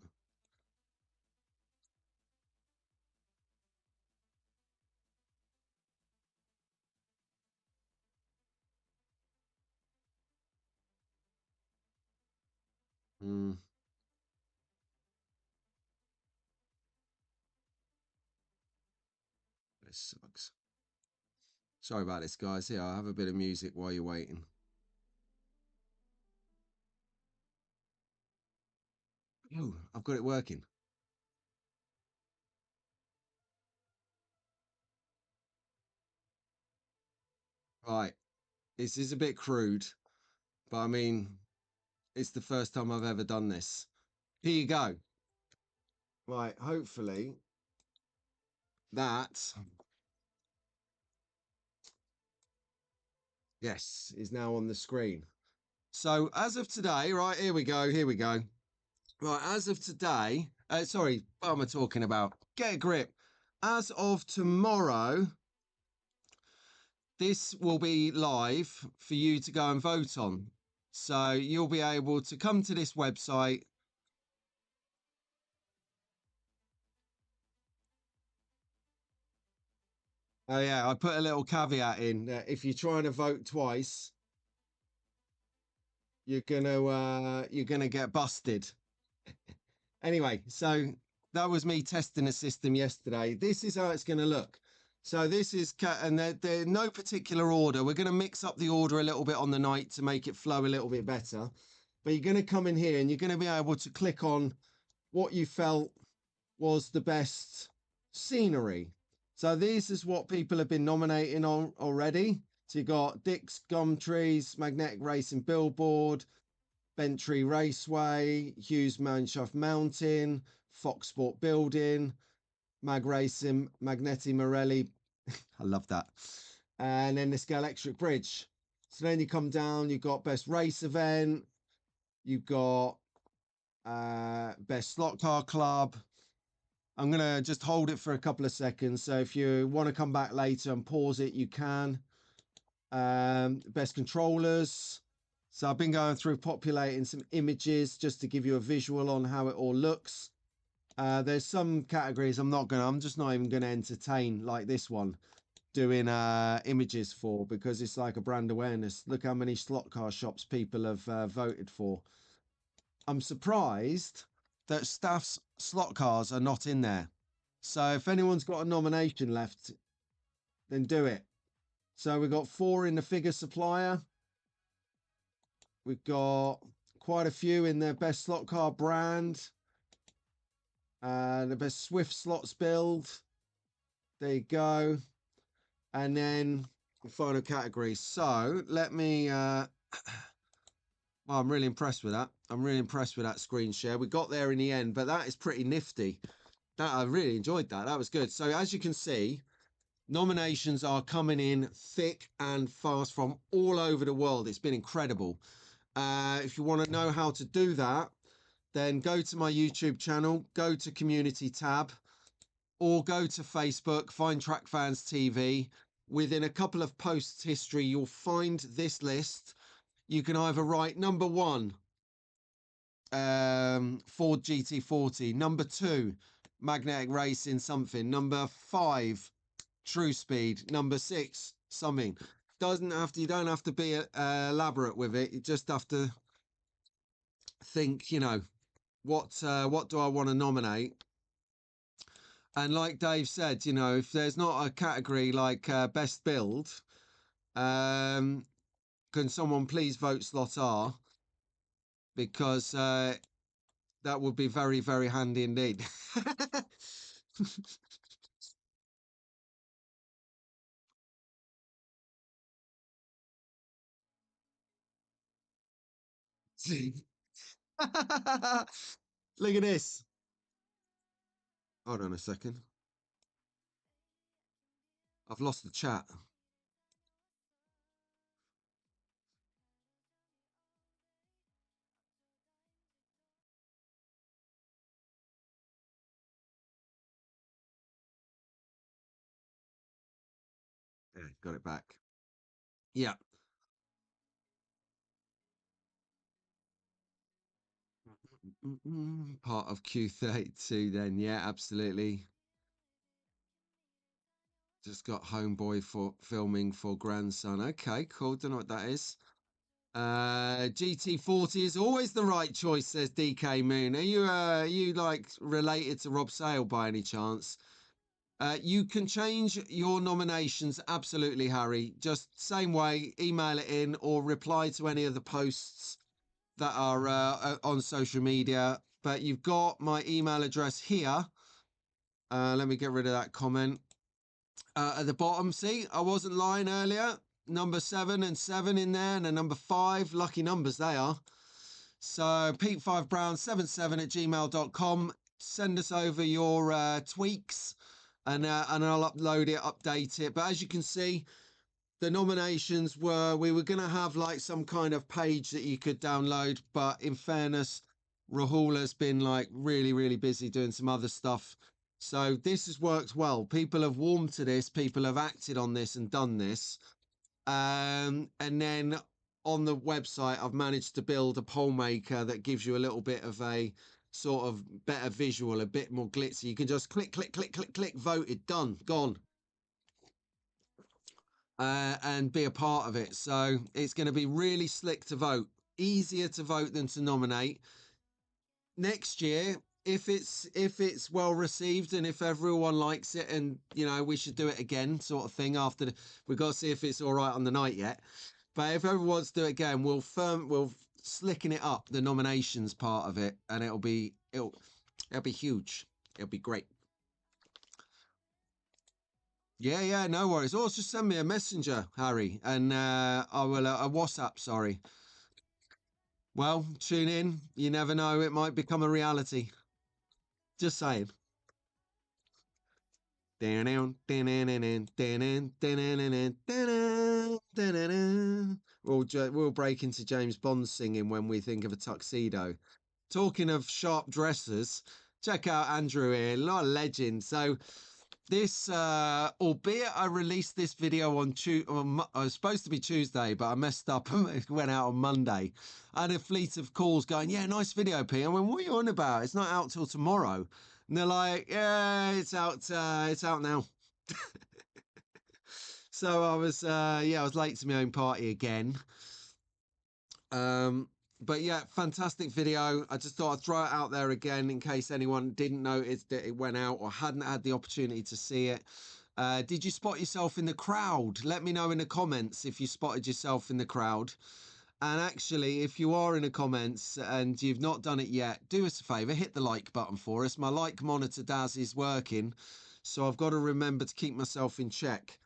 Hmm. This sucks. Sorry about this, guys. Here, I'll have a bit of music while you're waiting. Oh, I've got it working. Right. This is a bit crude, but I mean, it's the first time I've ever done this. Here you go. Right. Hopefully that, yes, is now on the screen. So as of today, right, here we go. Here we go. Right, as of today, sorry, what am I talking about? Get a grip. As of tomorrow, this will be live for you to go and vote on. So you'll be able to come to this website. Oh yeah, I put a little caveat in that if you're trying to vote twice, you're gonna get busted. Anyway, so that was me testing the system yesterday. This is how it's going to look. So this is, and they're no particular order. We're going to mix up the order a little bit on the night to make it flow a little bit better. But you're going to come in here and you're going to be able to click on what you felt was the best scenery. So this is what people have been nominating on already. So you got Dick's Gum Trees, Magnetic Racing Billboard, Bentry Raceway, Hughes Manshaft Mountain, Fox Sport Building, Mag Racing, Magneti Morelli. I love that. And then the Scalextric Bridge. So then you come down, you've got Best Race Event, you've got Best Slot Car Club. I'm going to just hold it for a couple of seconds. So if you want to come back later and pause it, you can. Best controllers. So I've been going through populating some images just to give you a visual on how it all looks. There's some categories I'm just not even going to entertain, like this one, doing images for, because it's like a brand awareness. Look how many slot car shops people have voted for. I'm surprised that Staff's slot cars are not in there. So if anyone's got a nomination left, then do it. So we've got 4 in the figure supplier. We've got quite a few in the best slot car brand. The best Swift slots build. There you go. And then the final category. So let me well, I'm really impressed with that. I'm really impressed with that screen share. We got there in the end, but that is pretty nifty. That I really enjoyed that. That was good. So as you can see, nominations are coming in thick and fast from all over the world. It's been incredible. If you want to know how to do that, then go to my YouTube channel, go to community tab, or go to Facebook, find Track Fans TV. Within a couple of posts history, you'll find this list. You can either write number 1, Ford GT40, number 2, Magnetic Racing something, number 5, True Speed, number 6, something. You don't have to be elaborate with it. You just have to think, what do I want to nominate? And like Dave said, if there's not a category like best build, can someone please vote slot R? Because that would be very, very handy indeed. Look at this. Hold on a second. I've lost the chat. Yeah, got it back. Yeah. Part of Q32 then. Yeah, absolutely. Just got homeboy for filming for grandson. Okay, cool. Don't know what that is. GT40 is always the right choice, says DK Moon. Are you like related to Rob Sale by any chance? You can change your nominations, absolutely, Harry. Just same way, email it in or reply to any of the posts that are on social media. But you've got my email address here. Let me get rid of that comment. At the bottom, see, I wasn't lying earlier. Number 7 and 7 in there, and a number 5. Lucky numbers they are. So Pete5Brown77@gmail.com. Send us over your tweaks, and I'll upload it, update it. But as you can see, the nominations we were going to have like some kind of page that you could download, but in fairness, Rahul has been like really, really busy doing some other stuff. So this has worked well. People have warmed to this. People have acted on this and done this. And then on the website, I've managed to build a poll maker that gives you a little bit of a sort of better visual, a bit more glitzy. You can just click, click, click, click, click, voted, done, gone. And be a part of it. So it's going to be really slick to vote, easier to vote than to nominate. Next year, if it's well received and if everyone likes it, and you know we should do it again, sort of thing. After we've got to see if it's all right on the night yet. But if everyone wants to do it again, we'll slicken it up, the nominations part of it, and it'll be huge. It'll be great. Yeah, yeah, no worries. Or just send me a messenger, Harry, and I will a WhatsApp. Sorry. Well, tune in. You never know; it might become a reality. Just saying. We'll we'll break into James Bond singing when we think of a tuxedo. Talking of sharp dressers, check out Andrew here, a lot of legend. So this, albeit I released this video on Tuesday, I was supposed to be Tuesday, but I messed up and it went out on Monday. I had a fleet of calls going, yeah, nice video, P. I went, what are you on about? It's not out till tomorrow. And they're like, yeah, it's out now. So I was, yeah, I was late to my own party again. But yeah, fantastic video. I just thought I'd throw it out there again in case anyone didn't notice that it went out or hadn't had the opportunity to see it. Did you spot yourself in the crowd? Let me know in the comments if you spotted yourself in the crowd. And actually, if you are in the comments and you've not done it yet, do us a favour, hit the like button for us. My like monitor Daz is working, so I've got to remember to keep myself in check.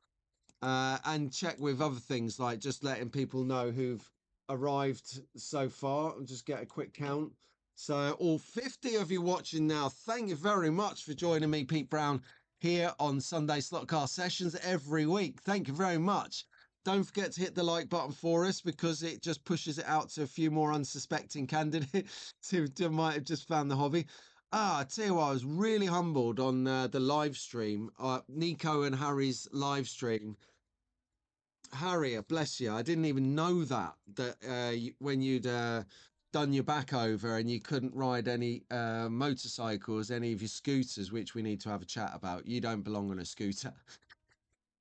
And check with other things like just letting people know who've arrived so far and just get a quick count. So all 50 of you watching now, thank you very much for joining me, Pete Brown, here on Sunday Slotcast sessions every week. Thank you very much. Don't forget to hit the like button for us because it just pushes it out to a few more unsuspecting candidates who might have just found the hobby. I tell you what, I was really humbled on the live stream, Nico and Harry's live stream. Harry, bless you. I didn't even know that when you'd done your back over and you couldn't ride any motorcycles, any of your scooters, which we need to have a chat about. You don't belong on a scooter.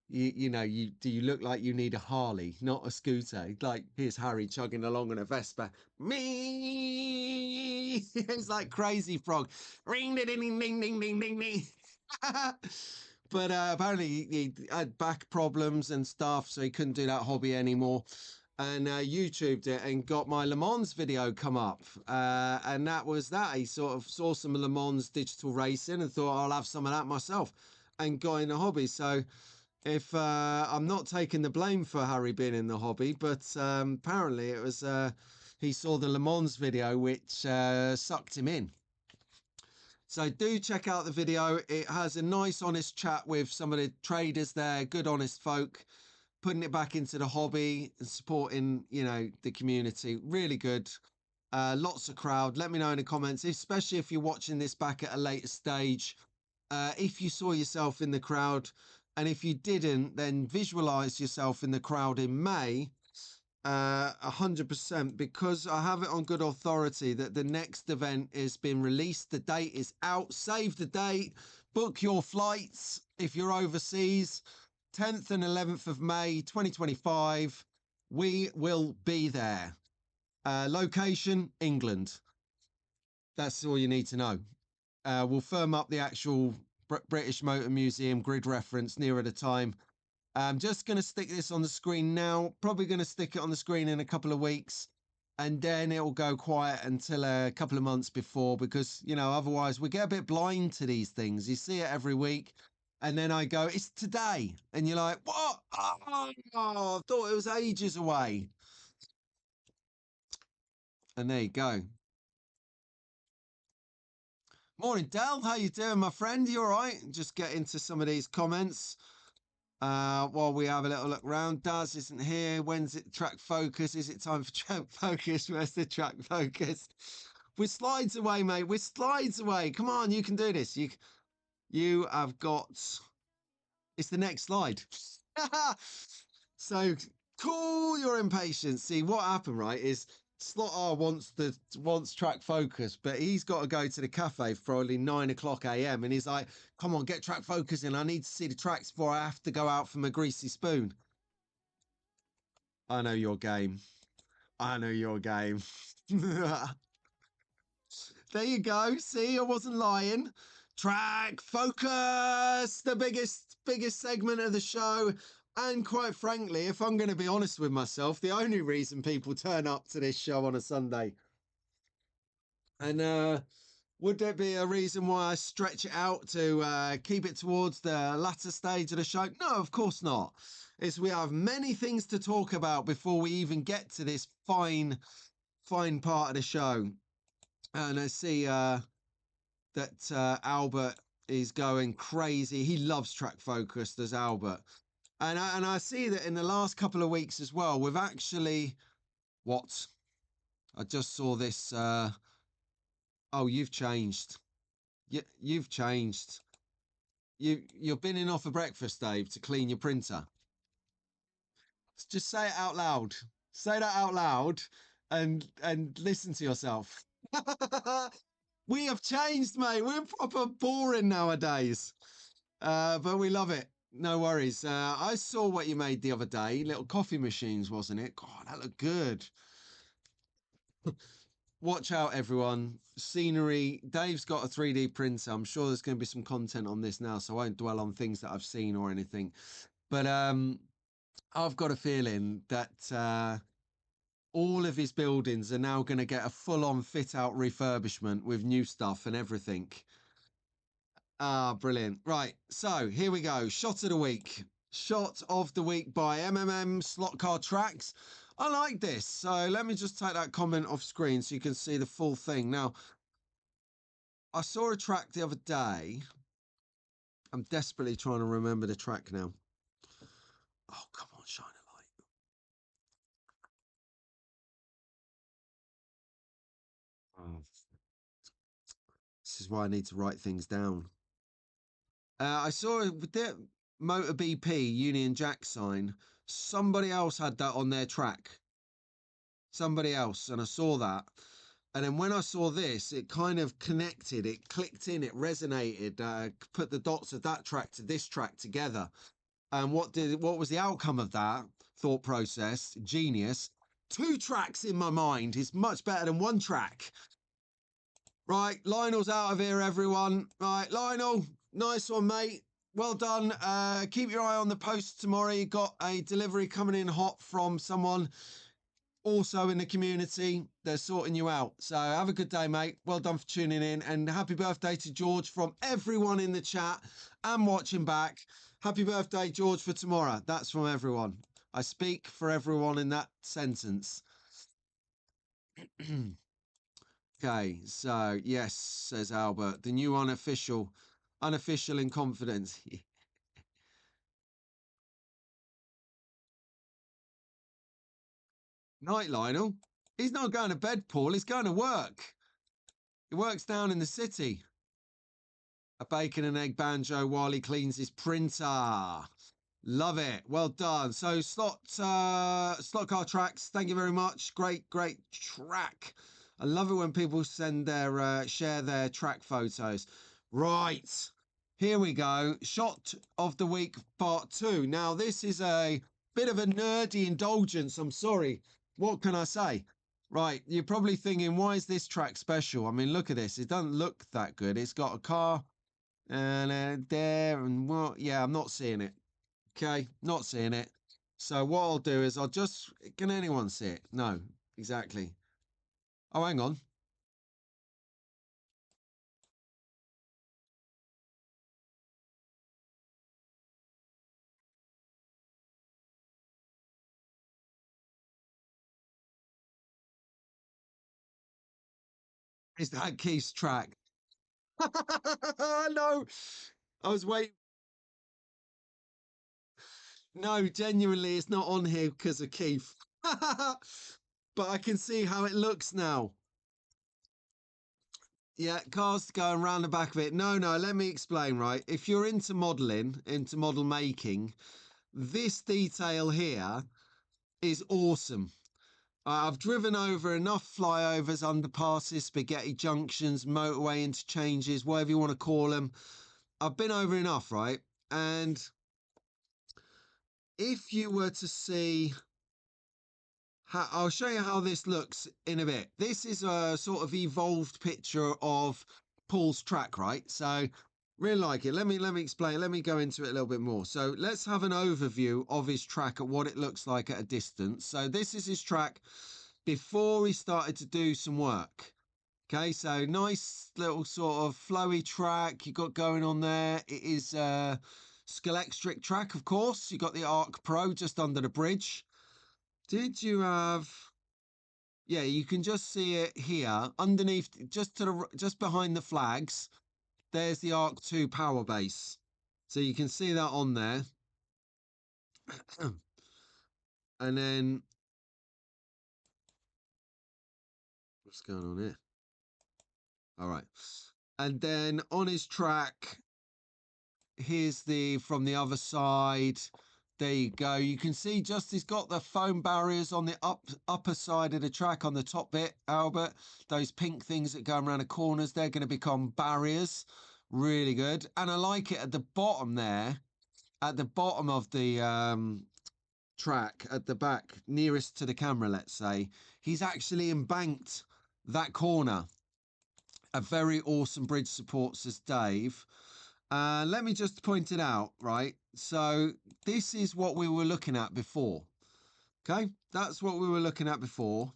You know, you look like you need a Harley, not a scooter. Like here's Harry chugging along on a Vespa. Me, it's like Crazy Frog. Ring ding ding ding ding ding ding ding. But apparently he had back problems and stuff, so he couldn't do that hobby anymore. And YouTubed it and got my Le Mans video come up. And that was that. He sort of saw some Le Mans digital racing and thought, I'll have some of that myself and got in the hobby. So if I'm not taking the blame for Harry being in the hobby, but apparently it was he saw the Le Mans video, which sucked him in. So do check out the video. It has a nice, honest chat with some of the traders there, good, honest folk, putting it back into the hobby and supporting, you know, the community. Really good. Lots of crowd. Let me know in the comments, especially if you're watching this back at a later stage. If you saw yourself in the crowd, and if you didn't, then visualize yourself in the crowd in May. 100%, because I have it on good authority that the next event is being released. The date is out. Save the date. Book your flights if you're overseas. 10th and 11th of May 2025. We will be there. Location, England. That's all you need to know. We'll firm up the actual British Motor Museum grid reference nearer the time. I'm just going to stick this on the screen now. Probably going to stick it on the screen in a couple of weeks. And then it will go quiet until a couple of months before, because, you know, otherwise we get a bit blind to these things. You see it every week. And then I go, it's today. And you're like, what? Oh, I thought it was ages away. And there you go. Morning, Del. How you doing, my friend? You all right? Just get into some of these comments. While we have a little look round. Daz isn't here. When's it track focus? Is it time for track focus? Where's the track focus? We're slides away, mate. We're slides away. Come on, you can do this. You have got. It's the next slide. So cool your impatience. See what happened, right? Is Slot R wants track focus, but he's got to go to the cafe for only 9 o'clock a.m. And he's like, "Come on, get track focus in. I need to see the tracks before I have to go out for my greasy spoon." I know your game. I know your game. There you go. See, I wasn't lying. Track focus, the biggest segment of the show. And quite frankly, if I'm going to be honest with myself, the only reason people turn up to this show on a Sunday. And would there be a reason why I stretch it out to keep it towards the latter stage of the show? No, of course not. It's we have many things to talk about before we even get to this fine part of the show. And I see that Albert is going crazy. He loves track focus, does Albert. And I see that in the last couple of weeks as well, we've actually what? I just saw this. Oh, you've changed. You've changed. You're binning off for breakfast, Dave, to clean your printer. Just say it out loud. Say that out loud, and listen to yourself. We have changed, mate. We're proper boring nowadays. But we love it. No worries. I saw what you made the other day. Little coffee machines, wasn't it? God, that looked good. Watch out, everyone. Scenery. Dave's got a 3D printer. I'm sure there's going to be some content on this now, so I won't dwell on things that I've seen or anything. But I've got a feeling that all of his buildings are now going to get a full-on fit-out refurbishment with new stuff and everything. Ah, brilliant. Right, so here we go. Shot of the week. Shot of the week by Slot Car Tracks. I like this. So let me just take that comment off screen so you can see the full thing. Now, I saw a track the other day. I'm desperately trying to remember the track now. Oh, come on, shine a light. Oh, this is why I need to write things down. I saw it with the Motor BP Union Jack sign. Somebody else had that on their track. Somebody else, and I saw that. And then when I saw this, it kind of connected, it clicked in, it resonated, put the dots of that track to this track together. And what was the outcome of that thought process? Genius. 2 tracks in my mind is much better than 1 track. Right, Lionel's out of here, everyone. Right, Lionel, nice one, mate. Well done. Keep your eye on the post tomorrow. You got a delivery coming in hot from someone also in the community. They're sorting you out. So have a good day, mate. Well done for tuning in, and happy birthday to George from everyone in the chat and watching back. Happy birthday, George, for tomorrow. That's from everyone. I speak for everyone in that sentence. Okay, so yes, says Albert, the new unofficial in confidence. Night, Lionel. He's not going to bed, Paul. He's going to work. He works down in the city. A bacon and egg banjo while he cleans his printer. Love it. Well done. So slot car tracks. Thank you very much. Great track. I love it when people send their share their track photos. Right. Here we go. Shot of the week part 2. Now this is a bit of a nerdy indulgence. I'm sorry. What can I say? Right. You're probably thinking, why is this track special? I mean, look at this. It doesn't look that good. It's got a car and there and what? Yeah, I'm not seeing it. Okay, not seeing it. So what I'll do is can anyone see it? No, exactly. Oh, hang on. Is that Keith's track? No, I was waiting. No, genuinely, it's not on here because of Keith. But I can see how it looks now. Yeah, cars going round the back of it. No, no, let me explain, right? If you're into modeling, into model making, this detail here is awesome. I've driven over enough flyovers, underpasses, spaghetti junctions, motorway interchanges, whatever you want to call them. I've been over enough, right? And if you were to see how, I'll show you how this looks in a bit. This is a sort of evolved picture of Paul's track, right? So really like it. Let me explain. Let me go into it a little bit more. So let's have an overview of his track at what it looks like at a distance. So this is his track before he started to do some work. Okay, so nice little sort of flowy track you got going on there. It is Scalextric track, of course. You got the Arc Pro just under the bridge. Did you have? Yeah, you can just see it here underneath, just to the just behind the flags. There's the Arc 2 power base, so you can see that on there. And then what's going on here? All right, and then on his track, here's the from the other side. There you go. You can see just he's got the foam barriers on the upper side of the track on the top bit, Albert. Those pink things that go around the corners, they're going to become barriers. Really good. And I like it at the bottom there, at the bottom of the track, at the back, nearest to the camera, let's say, he's actually embanked that corner. A very awesome bridge support, says Dave. Let me just point it out, right? So this is what we were looking at before. Okay, that's what we were looking at before.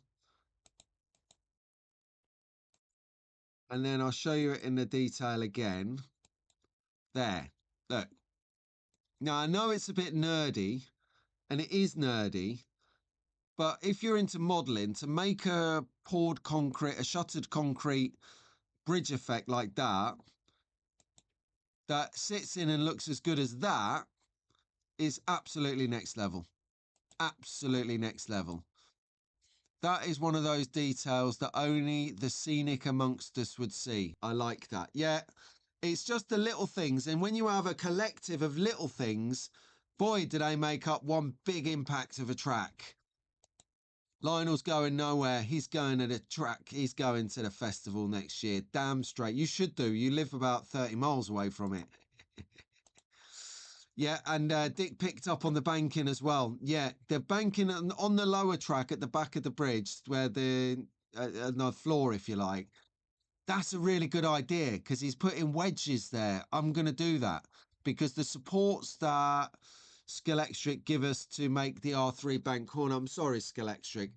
And then I'll show you it in the detail again. There, look. Now, I know it's a bit nerdy, and it is nerdy, but if you're into modeling, to make a poured concrete, a shuttered concrete bridge effect like that, that sits in and looks as good as that, is absolutely next level. Absolutely next level. That is one of those details that only the scenic amongst us would see. I like that. Yeah, it's just the little things. And when you have a collective of little things, boy, do they make up one big impact of a track. Lionel's going nowhere. He's going to the track. He's going to the festival next year. Damn straight. You should do. You live about 30 miles away from it. Yeah, and Dick picked up on the banking as well. Yeah, the banking on the lower track at the back of the bridge, where the floor, if you like. That's a really good idea because he's putting wedges there. I'm going to do that because the supports that Scalextric give us to make the R3 bank corner. I'm sorry, Scalextric,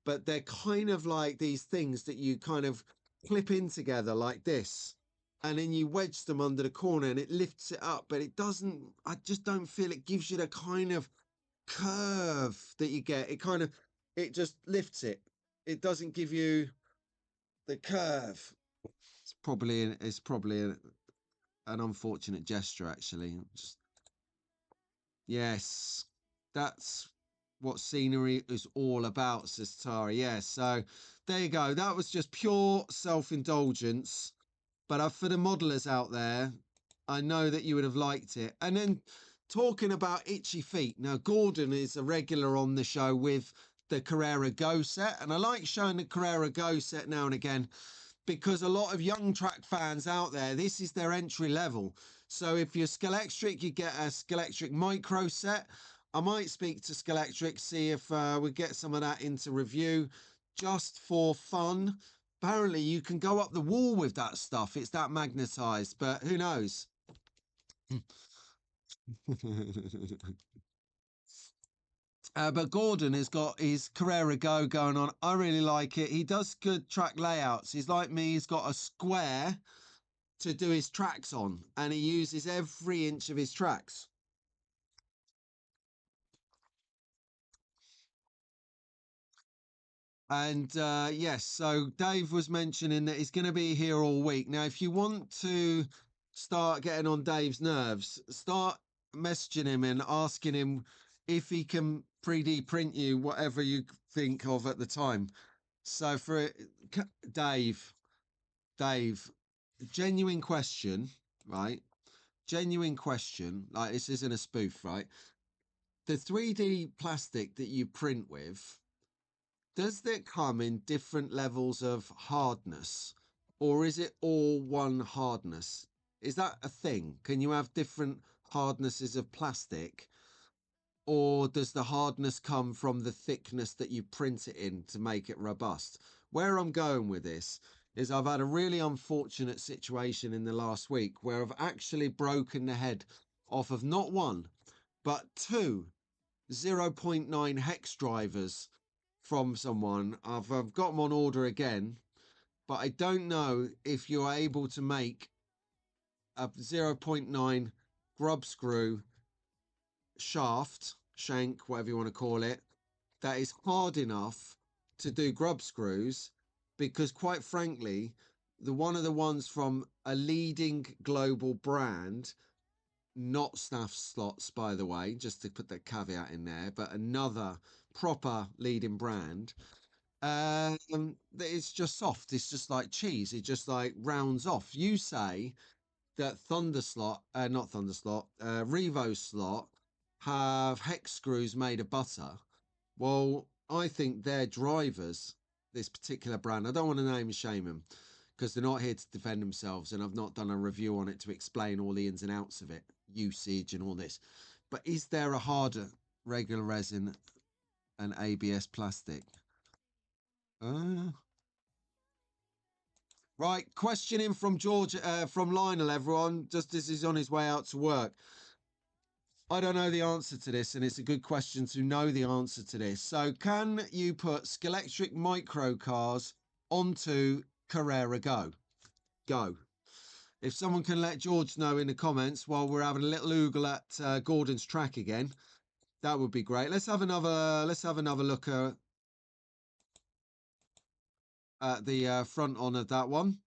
but they're kind of like these things that you kind of clip in together like this, and then you wedge them under the corner and it lifts it up, but it doesn't. I just don't feel it gives you the kind of curve that you get. It kind of, it just lifts it. It doesn't give you the curve. It's probably an unfortunate gesture, actually. Just, yes, that's what scenery is all about, says Tara. Yeah, so there you go. That was just pure self-indulgence. But for the modelers out there, I know that you would have liked it. And then talking about itchy feet. Now, Gordon is a regular on the show with the Carrera Go set. And I like showing the Carrera Go set now and again because a lot of young track fans out there, this is their entry level. So if you're Scalextric, you get a Scalextric micro set. I might speak to Scalextric, see if we get some of that into review just for fun. Apparently you can go up the wall with that stuff. It's that magnetized, but who knows? But Gordon has got his Carrera Go going on. I really like it. He does good track layouts. He's like me. He's got a square to do his tracks on, and he uses every inch of his tracks. And yes, so Dave was mentioning that he's going to be here all week. Now, if you want to start getting on Dave's nerves, start messaging him and asking him if he can 3D print you whatever you think of at the time. So for Dave, Dave, genuine question, right? Genuine question. Like, this isn't a spoof, right? The 3D plastic that you print with, does that come in different levels of hardness, or is it all one hardness? Is that a thing? Can you have different hardnesses of plastic, or does the hardness come from the thickness that you print it in to make it robust? Where I'm going with this is I've had a really unfortunate situation in the last week where I've actually broken the head off of not one, but two 0.9 hex drivers from someone. I've got them on order again, but I don't know if you're able to make a 0.9 grub screw shaft, shank, whatever you want to call it, that is hard enough to do grub screws, because quite frankly, one of the ones from a leading global brand, not Snaff Slots, by the way, just to put that caveat in there, but another proper leading brand, it's just soft. It's just like cheese. It just like rounds off. You say that not Thunder Slot, Revo Slot have hex screws made of butter. Well, I think their drivers, this particular brand, I don't want to name and shame them because they're not here to defend themselves, and I've not done a review on it to explain all the ins and outs of it, usage and all this. But is there a harder regular resin and ABS plastic? Right, questioning from George, from Lionel, everyone, just as he's on his way out to work. I don't know the answer to this, and it's a good question to know the answer to this. So, can you put Scalextric micro cars onto Carrera Go? Go. If someone can let George know in the comments while we're having a little oogle at Gordon's track again, that would be great. Let's have another. Let's have another look at the front on of that one.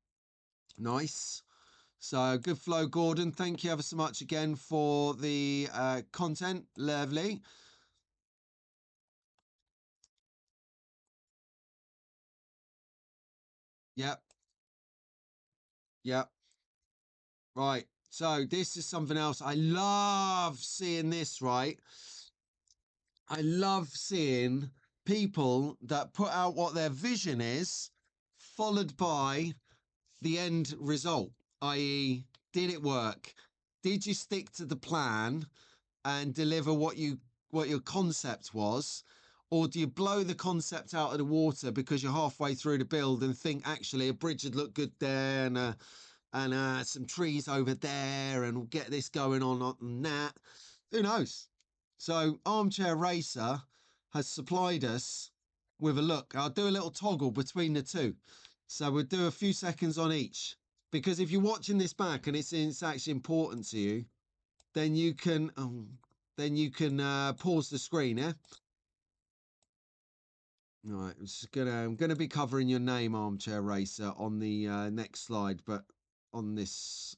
Nice. So good flow, Gordon. Thank you ever so much again for the content. Lovely. Yep. Yep. Right. So this is something else. I love seeing this, right? I love seeing people that put out what their vision is, followed by the end result, i.e., did it work? Did you stick to the plan and deliver what your concept was, or do you blow the concept out of the water because you're halfway through the build and think actually a bridge would look good there and some trees over there, and we'll get this going on that? Who knows? So Armchair Racer has supplied us with a look. I'll do a little toggle between the two. So we'll do a few seconds on each, because if you're watching this back and it's actually important to you, then you can pause the screen. Yeah. All right. I'm gonna be covering your name, Armchair Racer, on the next slide, but on this,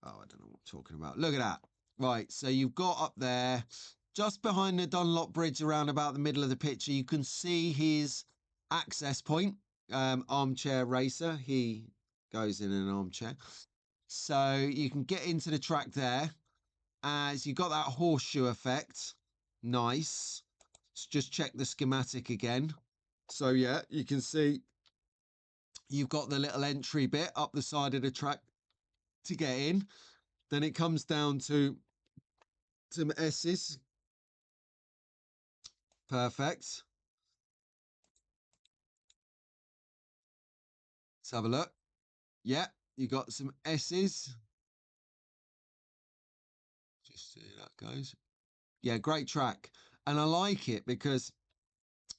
oh, I don't know what I'm talking about. Look at that. Right. So you've got up there, just behind the Dunlop Bridge, around about the middle of the picture, you can see his access point. Armchair Racer. He goes in an armchair, so you can get into the track there. As you got that horseshoe effect. Nice. Let's just check the schematic again. So yeah, you can see you've got the little entry bit up the side of the track to get in. Then it comes down to some S's. Perfect. Let's have a look. Yeah, you got some S's. Just see how that goes. Yeah, great track. And I like it because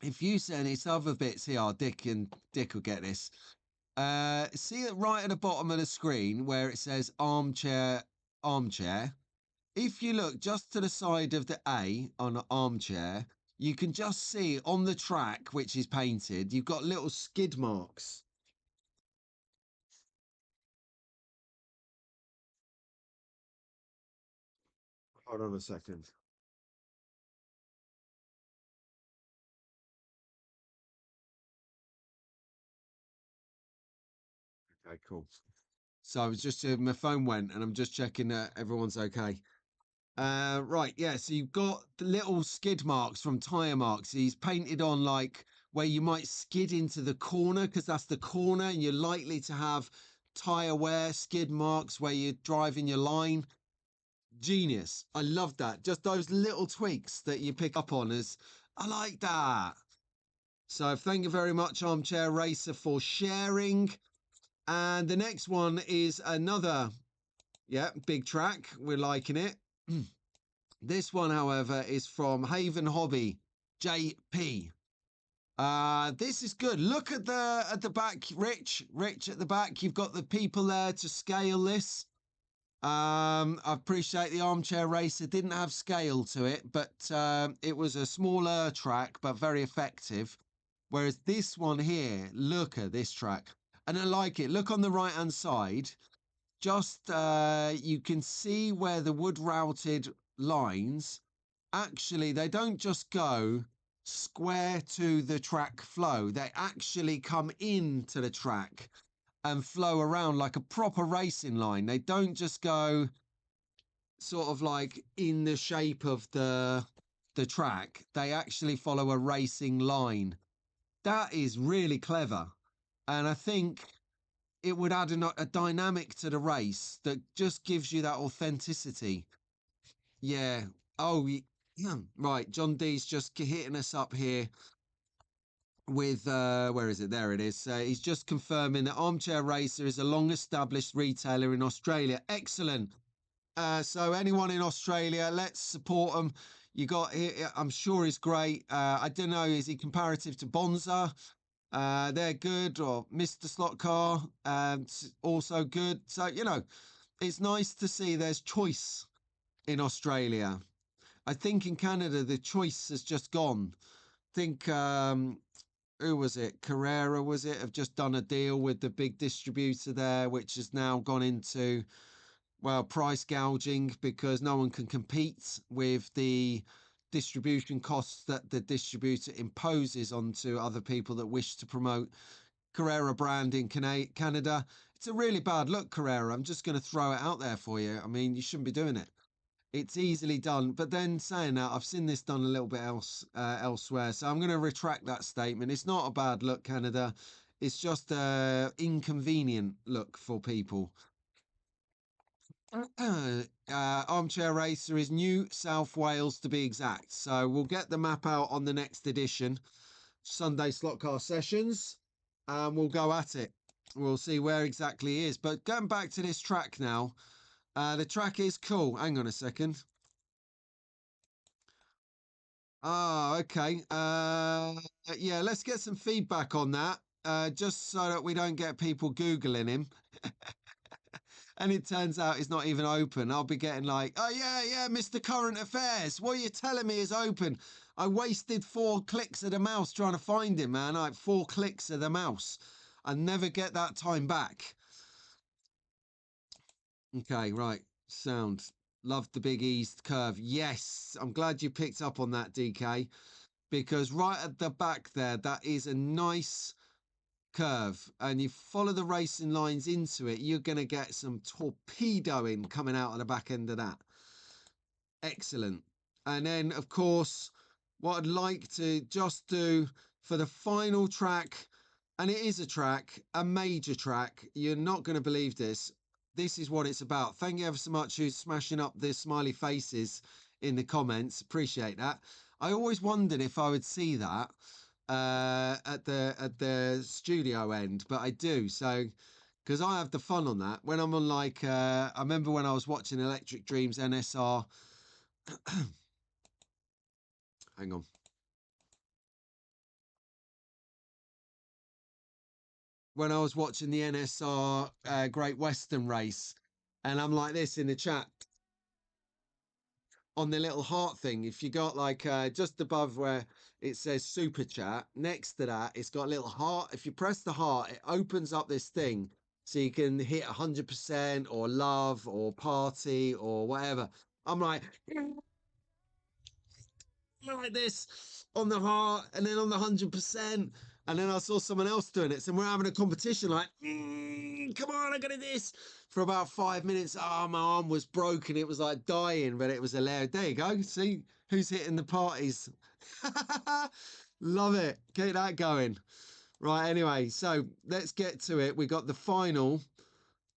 if you send its other bits here, Dick will get this. See it right at the bottom of the screen where it says armchair. If you look just to the side of the A on armchair, you can just see on the track, which is painted, you've got little skid marks. Hold on a second. Okay, cool. So I was just my phone went, and I'm just checking that everyone's okay. Right, yeah. So you've got the little skid marks from tire marks. He's painted on like where you might skid into the corner because that's the corner, and you're likely to have tire wear skid marks where you're driving your line. Genius. I love that. Just those little tweaks that you pick up on is I like that. So thank you very much, Armchair Racer, for sharing. And the next one is another, yeah, big track. We're liking it. This one, however, is from Haven Hobby, JP. This is good. Look at the back, Rich. Rich at the back. You've got the people there to scale this. I appreciate the Armchair Racer didn't have scale to it, but it was a smaller track, but very effective. Whereas this one here, look at this track. And I like it. Look on the right hand side. Just you can see where the wood routed lines actually they don't just go square to the track flow, they actually come into the track and flow around like a proper racing line. They don't just go sort of like in the shape of the track, they actually follow a racing line. That is really clever, and I think it would add a dynamic to the race that just gives you that authenticity. Yeah. Oh, yeah. Right. John D's just hitting us up here with where is it? There it is. He's just confirming that Armchair Racer is a long established retailer in Australia. Excellent. So anyone in Australia, let's support them. You got, I'm sure he's great. I don't know, is he comparative to Bonza? They're good, or Mr. Slot Car, also good. So, you know, it's nice to see there's choice in Australia. I think in Canada, the choice has just gone. I think, who was it? Carrera, was it? Have just done a deal with the big distributor there, which has now gone into, well, price gouging because no one can compete with the distribution costs that the distributor imposes onto other people that wish to promote Carrera brand in Canada. It's a really bad look, Carrera. I'm just going to throw it out there for you. I mean, you shouldn't be doing it. It's easily done, but then saying that, I've seen this done a little bit elsewhere, so I'm going to retract that statement. It's not a bad look, Canada. It's just a inconvenient look for people. Armchair Racer is New South Wales to be exact. So we'll get the map out on the next edition, Sunday Slot Car Sessions, and we'll go at it. We'll see where exactly he is. But going back to this track now, the track is cool. Hang on a second. Ah, okay. Yeah, let's get some feedback on that, just so that we don't get people Googling him. And it turns out it's not even open. I'll be getting like, oh yeah, Mr. Current Affairs, what are you telling me is open? I wasted 4 clicks of the mouse trying to find him, man. Like 4 clicks of the mouse. I never get that time back. Okay, right. Sound. Love the Big East curve. Yes, I'm glad you picked up on that, DK, because right at the back there, that is a nice curve, and you follow the racing lines into it, you're going to get some torpedoing coming out of the back end of that. Excellent. And then, of course, what I'd like to just do for the final track, and it is a track, a major track. You're not going to believe this. This is what it's about. Thank you ever so much who's smashing up the smiley faces in the comments. Appreciate that. I always wondered if I would see that at the studio end, but I do. So because I have the fun on that when I'm on like I remember when I was watching Electric Dreams NSR. Hang on. When I was watching the NSR Great Western race, and I'm like this in the chat on the little heart thing. If you got like just above where it says super chat, next to that, it's got a little heart. If you press the heart, it opens up this thing so you can hit 100% or love or party or whatever. I'm like this on the heart and then on the 100%. And then I saw someone else doing it. So we're having a competition like, come on, I got this. For about 5 minutes, oh, my arm was broken. It was like dying, but it was hilarious. There you go. See who's hitting the parties. Love it. Keep that going. Right, anyway, so let's get to it. We got the final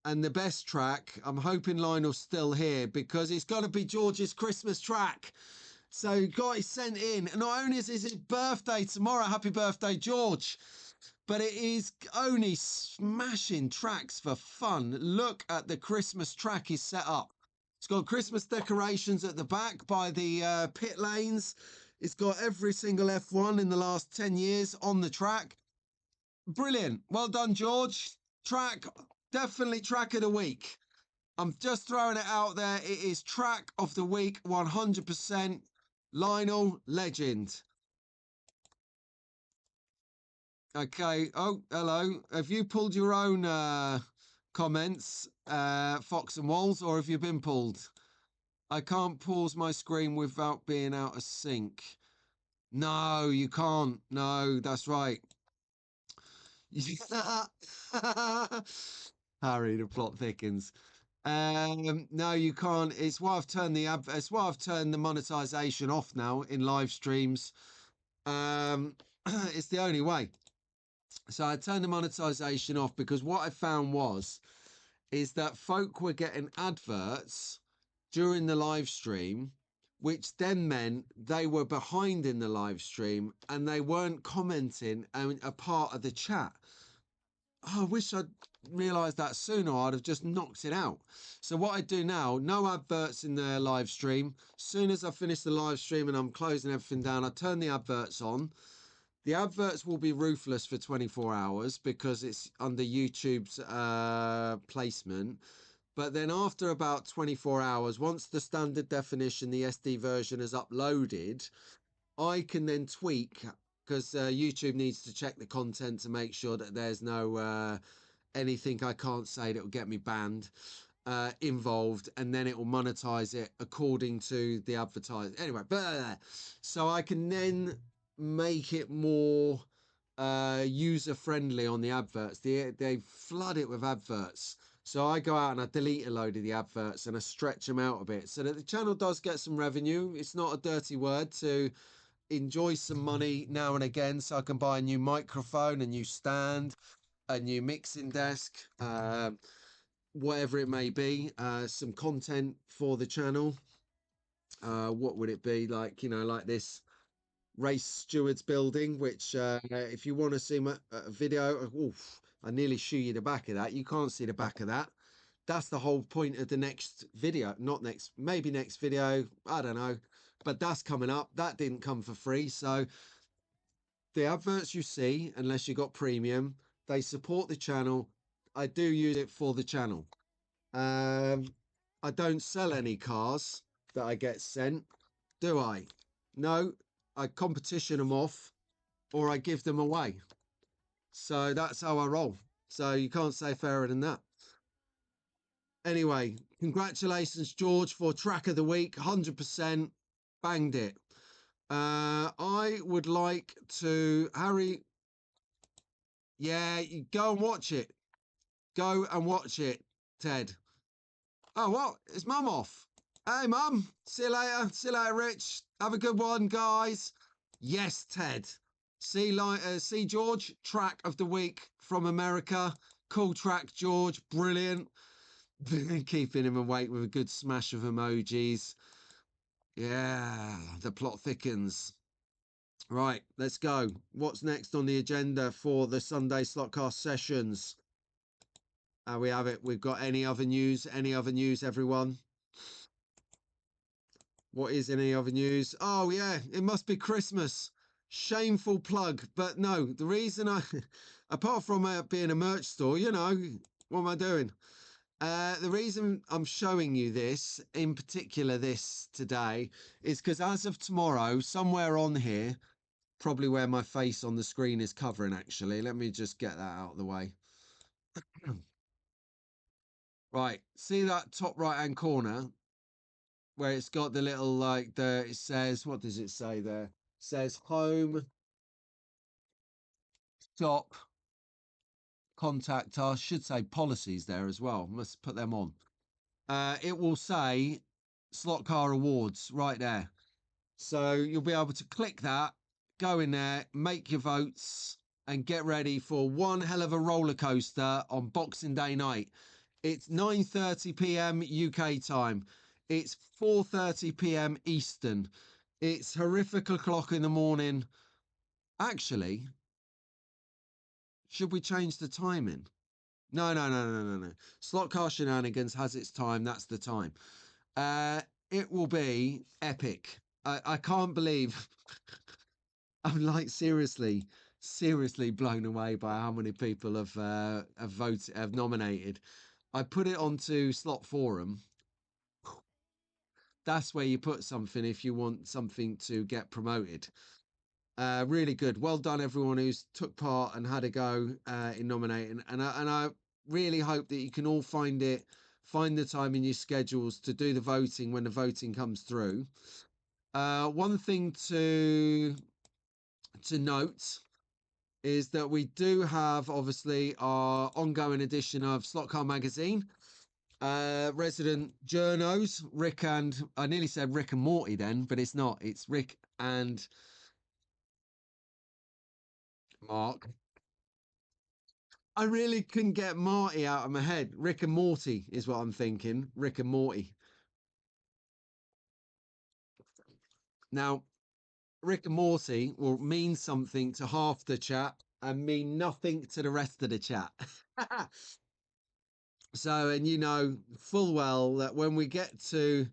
and the best track. I'm hoping Lionel's still here because it's got to be George's Christmas track. So guys sent in, not only is his birthday tomorrow, happy birthday, George, but it is only smashing tracks for fun. Look at the Christmas track he's set up. It's got Christmas decorations at the back by the pit lanes. It's got every single F1 in the last 10 years on the track. Brilliant. Well done, George. Track, definitely track of the week. I'm just throwing it out there. It is track of the week, 100%. Lionel, legend. Okay. Oh, hello. Have you pulled your own comments, Fox and Walls, or have you been pulled? I can't pause my screen without being out of sync. No, you can't. No, that's right. Harry, the plot thickens. No, you can't. It's why I've turned it's why I've turned the monetization off now in live streams. It's the only way. So I turned the monetization off because what I found is that folk were getting adverts during the live stream, which then meant they were behind in the live stream and they weren't commenting a part of the chat. Oh, I wish I'd realised that sooner. I'd have just knocked it out. So what I do now, no adverts in the live stream. As soon as I finish the live stream and I'm closing everything down, I turn the adverts on. The adverts will be ruthless for 24 hours because it's under YouTube's placement. But then after about 24 hours, once the standard definition, the SD version is uploaded, I can then tweak because YouTube needs to check the content to make sure that there's no anything I can't say that will get me banned involved, and then it will monetize it according to the advertising. Anyway, so I can then make it more user friendly on the adverts. They flood it with adverts. So I go out and I delete a load of the adverts and I stretch them out a bit so that the channel does get some revenue. It's not a dirty word to enjoy some money now and again, so I can buy a new microphone, a new stand, a new mixing desk, whatever it may be, some content for the channel. What would it be? Like, you know, like this race stewards building, which if you want to see my video, oof, I nearly show you the back of that. You can't see the back of that. That's the whole point of the next video. Not next, maybe next video, I don't know, but that's coming up. That didn't come for free. So the adverts you see, unless you got premium, they support the channel. I do use it for the channel. I don't sell any cars that I get sent, do I? No, I competition them off or I give them away. So that's how I roll. So you can't say fairer than that. Anyway, congratulations, George, for track of the week. 100% banged it. I would like to, Harry. Yeah, you go and watch it. Go and watch it, Ted. Oh, what? Is Mum off? Hey, Mum. See you later. See you later, Rich. Have a good one, guys. Yes, Ted. See George. Track of the week from America. Cool track, George. Brilliant. Keeping him awake with a good smash of emojis. Yeah, the plot thickens. Right, let's go. What's next on the agenda for the Sunday Slotcast sessions? We have it. We've got any other news? Any other news, everyone? What is any other news? Oh, yeah, it must be Christmas. Shameful plug. But no, the reason apart from being a merch store, you know, what am I doing? The reason I'm showing you this, in particular this today, is because as of tomorrow, somewhere on here, probably where my face on the screen is covering, actually. Let me just get that out of the way. Right, see that top right-hand corner where it's got the little, like, it says, what does it say there? It says home, stop, contact us. Should say policies there as well. Must put them on. It will say slot car awards right there. So you'll be able to click that, go in there, make your votes, and get ready for one hell of a roller coaster on Boxing Day night. It's 9:30 p.m. UK time. It's 4:30 p.m. Eastern. It's horrific o'clock in the morning. Actually, should we change the timing? No, no, no, no, no, no. Slot car Shenanigans has its time. That's the time. Uh, it will be epic. I can't believe I'm like seriously blown away by how many people have voted, have nominated. I put it onto Slot Forum. That's where you put something if you want something to get promoted. Really good. Well done, everyone who's took part and had a go in nominating. And I really hope that you can all find the time in your schedules to do the voting when the voting comes through. One thing to note is that we do have obviously our ongoing edition of Slot Car Magazine. Resident journos, Rick and I nearly said Rick and Morty then, but it's not. It's Rick and Mark. I really couldn't get Marty out of my head. Rick and Morty is what I'm thinking. Rick and Morty. Now, Rick and Morty will mean something to half the chat and mean nothing to the rest of the chat. So, and you know full well that when we get to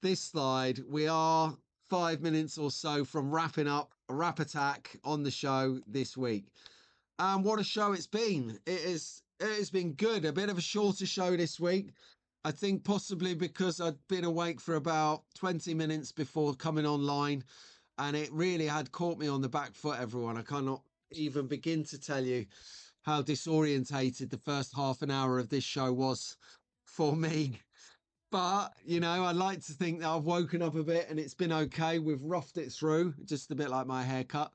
this slide, we are 5 minutes or so from wrapping up a Rap Attack on the show this week. And what a show it's been. It has been good. A bit of a shorter show this week. I think possibly because I'd been awake for about 20 minutes before coming online, and it really had caught me on the back foot, everyone. I cannot even begin to tell you how disorientated the first half an hour of this show was for me. But, you know, I like to think that I've woken up a bit and it's been okay. We've roughed it through, just a bit like my haircut.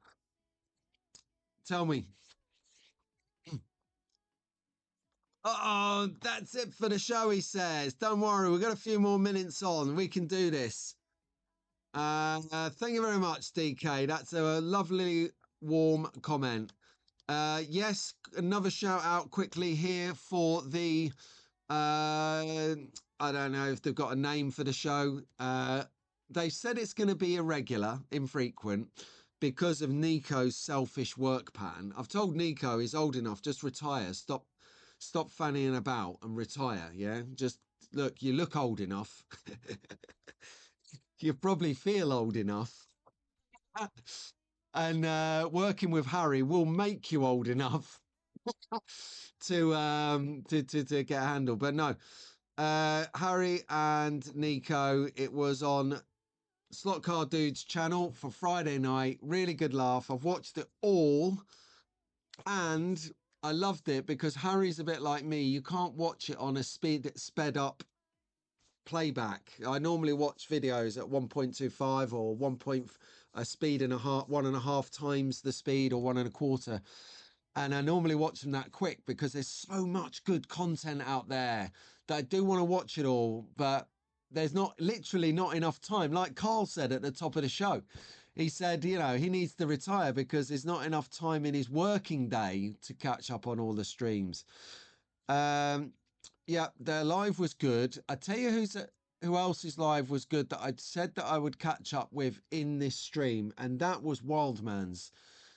Tell me. Oh, that's it for the show, he says. Don't worry, we've got a few more minutes on. We can do this. Thank you very much, DK. That's a lovely, warm comment. Yes, another shout out quickly here for the I don't know if they've got a name for the show. They said it's going to be irregular, infrequent, because of Nico's selfish work pattern. I've told Nico he's old enough, just retire. Stop fannying about and retire. Yeah, just look. You look old enough. You probably feel old enough. And working with Harry will make you old enough to get a handle. But no, Harry and Nico, it was on Slot Car Dude's channel for Friday night. Really good laugh. I've watched it all and I loved it because Harry's a bit like me. You can't watch it on a sped up playback. I normally watch videos at 1.25 or 1 point a speed and a half, 1.5 times the speed or 1.25. And I normally watch them that quick because there's so much good content out there that I do want to watch it all, but there's literally not enough time. Like Carl said at the top of the show, he said, you know, he needs to retire because there's not enough time in his working day to catch up on all the streams. Yeah, their live was good. I tell you who else's live was good that I'd said that I would catch up with in this stream, and that was Wildman's.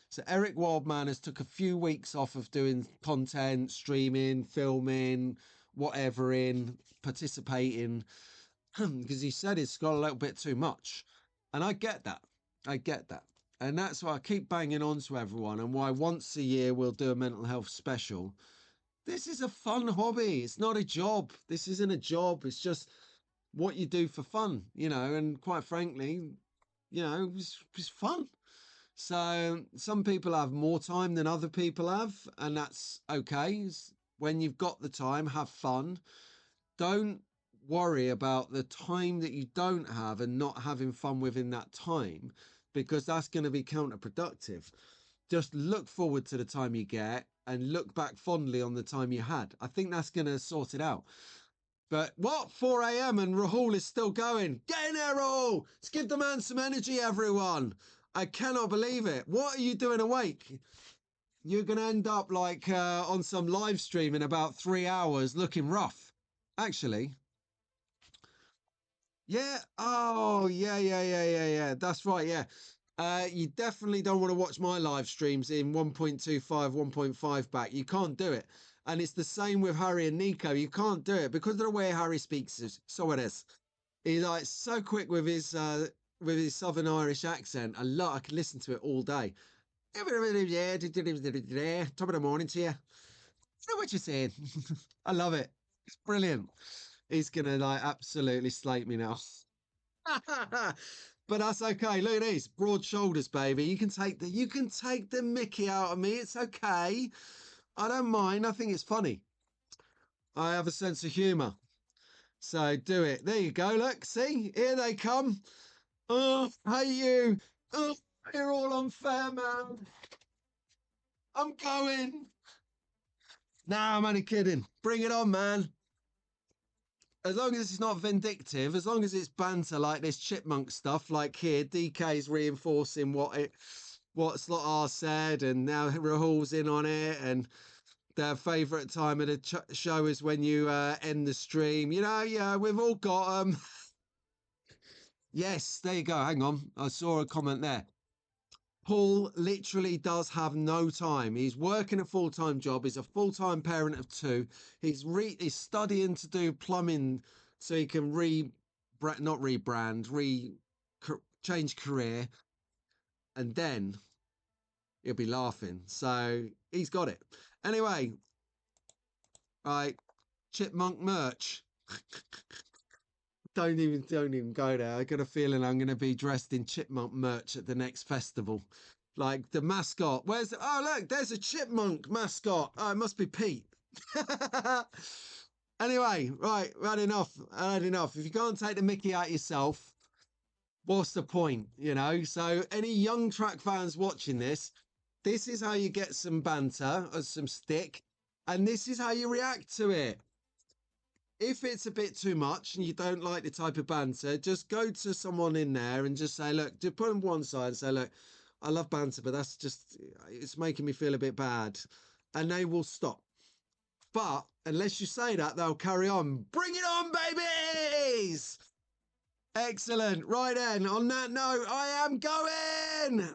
So Eric Wildman has took a few weeks off of doing content, streaming, filming, whatever in, participating, because he said it's got a little bit too much. And I get that. I get that. And that's why I keep banging on to everyone and why once a year we'll do a mental health special. This is a fun hobby. It's not a job. This isn't a job. It's just what you do for fun, you know, and quite frankly, you know, it's fun. So some people have more time than other people have, and that's okay. When you've got the time, have fun. Don't worry about the time that you don't have and not having fun within that time, because that's going to be counterproductive. just look forward to the time you get and look back fondly on the time you had. I think that's going to sort it out. But what? 4 a.m. and Rahul is still going. Get in there, Rahul! Let's give the man some energy, everyone. I cannot believe it. What are you doing awake? You're going to end up like on some live stream in about 3 hours looking rough. Actually, yeah. Oh, yeah. That's right. Yeah. You definitely don't want to watch my live streams in 1.25, 1.5 back. You can't do it. And it's the same with Harry and Nico. You can't do it because of the way Harry speaks. So it is. He's like so quick with his Southern Irish accent. I can listen to it all day. Top of the morning to you. You know what you're saying? I love it. It's brilliant. He's gonna like absolutely slate me now. But that's okay. Look at these broad shoulders, baby. You can take the Mickey out of me. It's okay. I don't mind. I think it's funny. I have a sense of humour. So do it. There you go. Look, see, here they come. Oh, hey you. Oh, you're all unfair, man. I'm going. Nah, I'm only kidding. Bring it on, man. As long as it's not vindictive, as long as it's banter like this chipmunk stuff, like here, DK's reinforcing what Slot R said, and now Rahul's in on it, and their favourite time of the show is when you end the stream. You know, yeah, we've all got Yes, there you go. Hang on, I saw a comment there. Paul literally does have no time. He's working a full-time job. He's a full-time parent of two. He's studying to do plumbing so he can not rebrand, change career, and then he'll be laughing. So he's got it. Anyway, right, chipmunk merch. Don't even go there. I got a feeling I'm going to be dressed in chipmunk merch at the next festival. Like the mascot. Oh, look, there's a chipmunk mascot. Oh, it must be Pete. Anyway, right, had enough. I had enough. If you can't take the Mickey out yourself, what's the point? You know? So any young track fans watching this is how you get some banter or some stick, and this is how you react to it. If it's a bit too much and you don't like the type of banter, just go to someone in there and just say, look, just put them one side and say, look, I love banter, but it's making me feel a bit bad. And they will stop. But unless you say that, they'll carry on. Bring it on, babies! Excellent. Right then, on that note, I am going.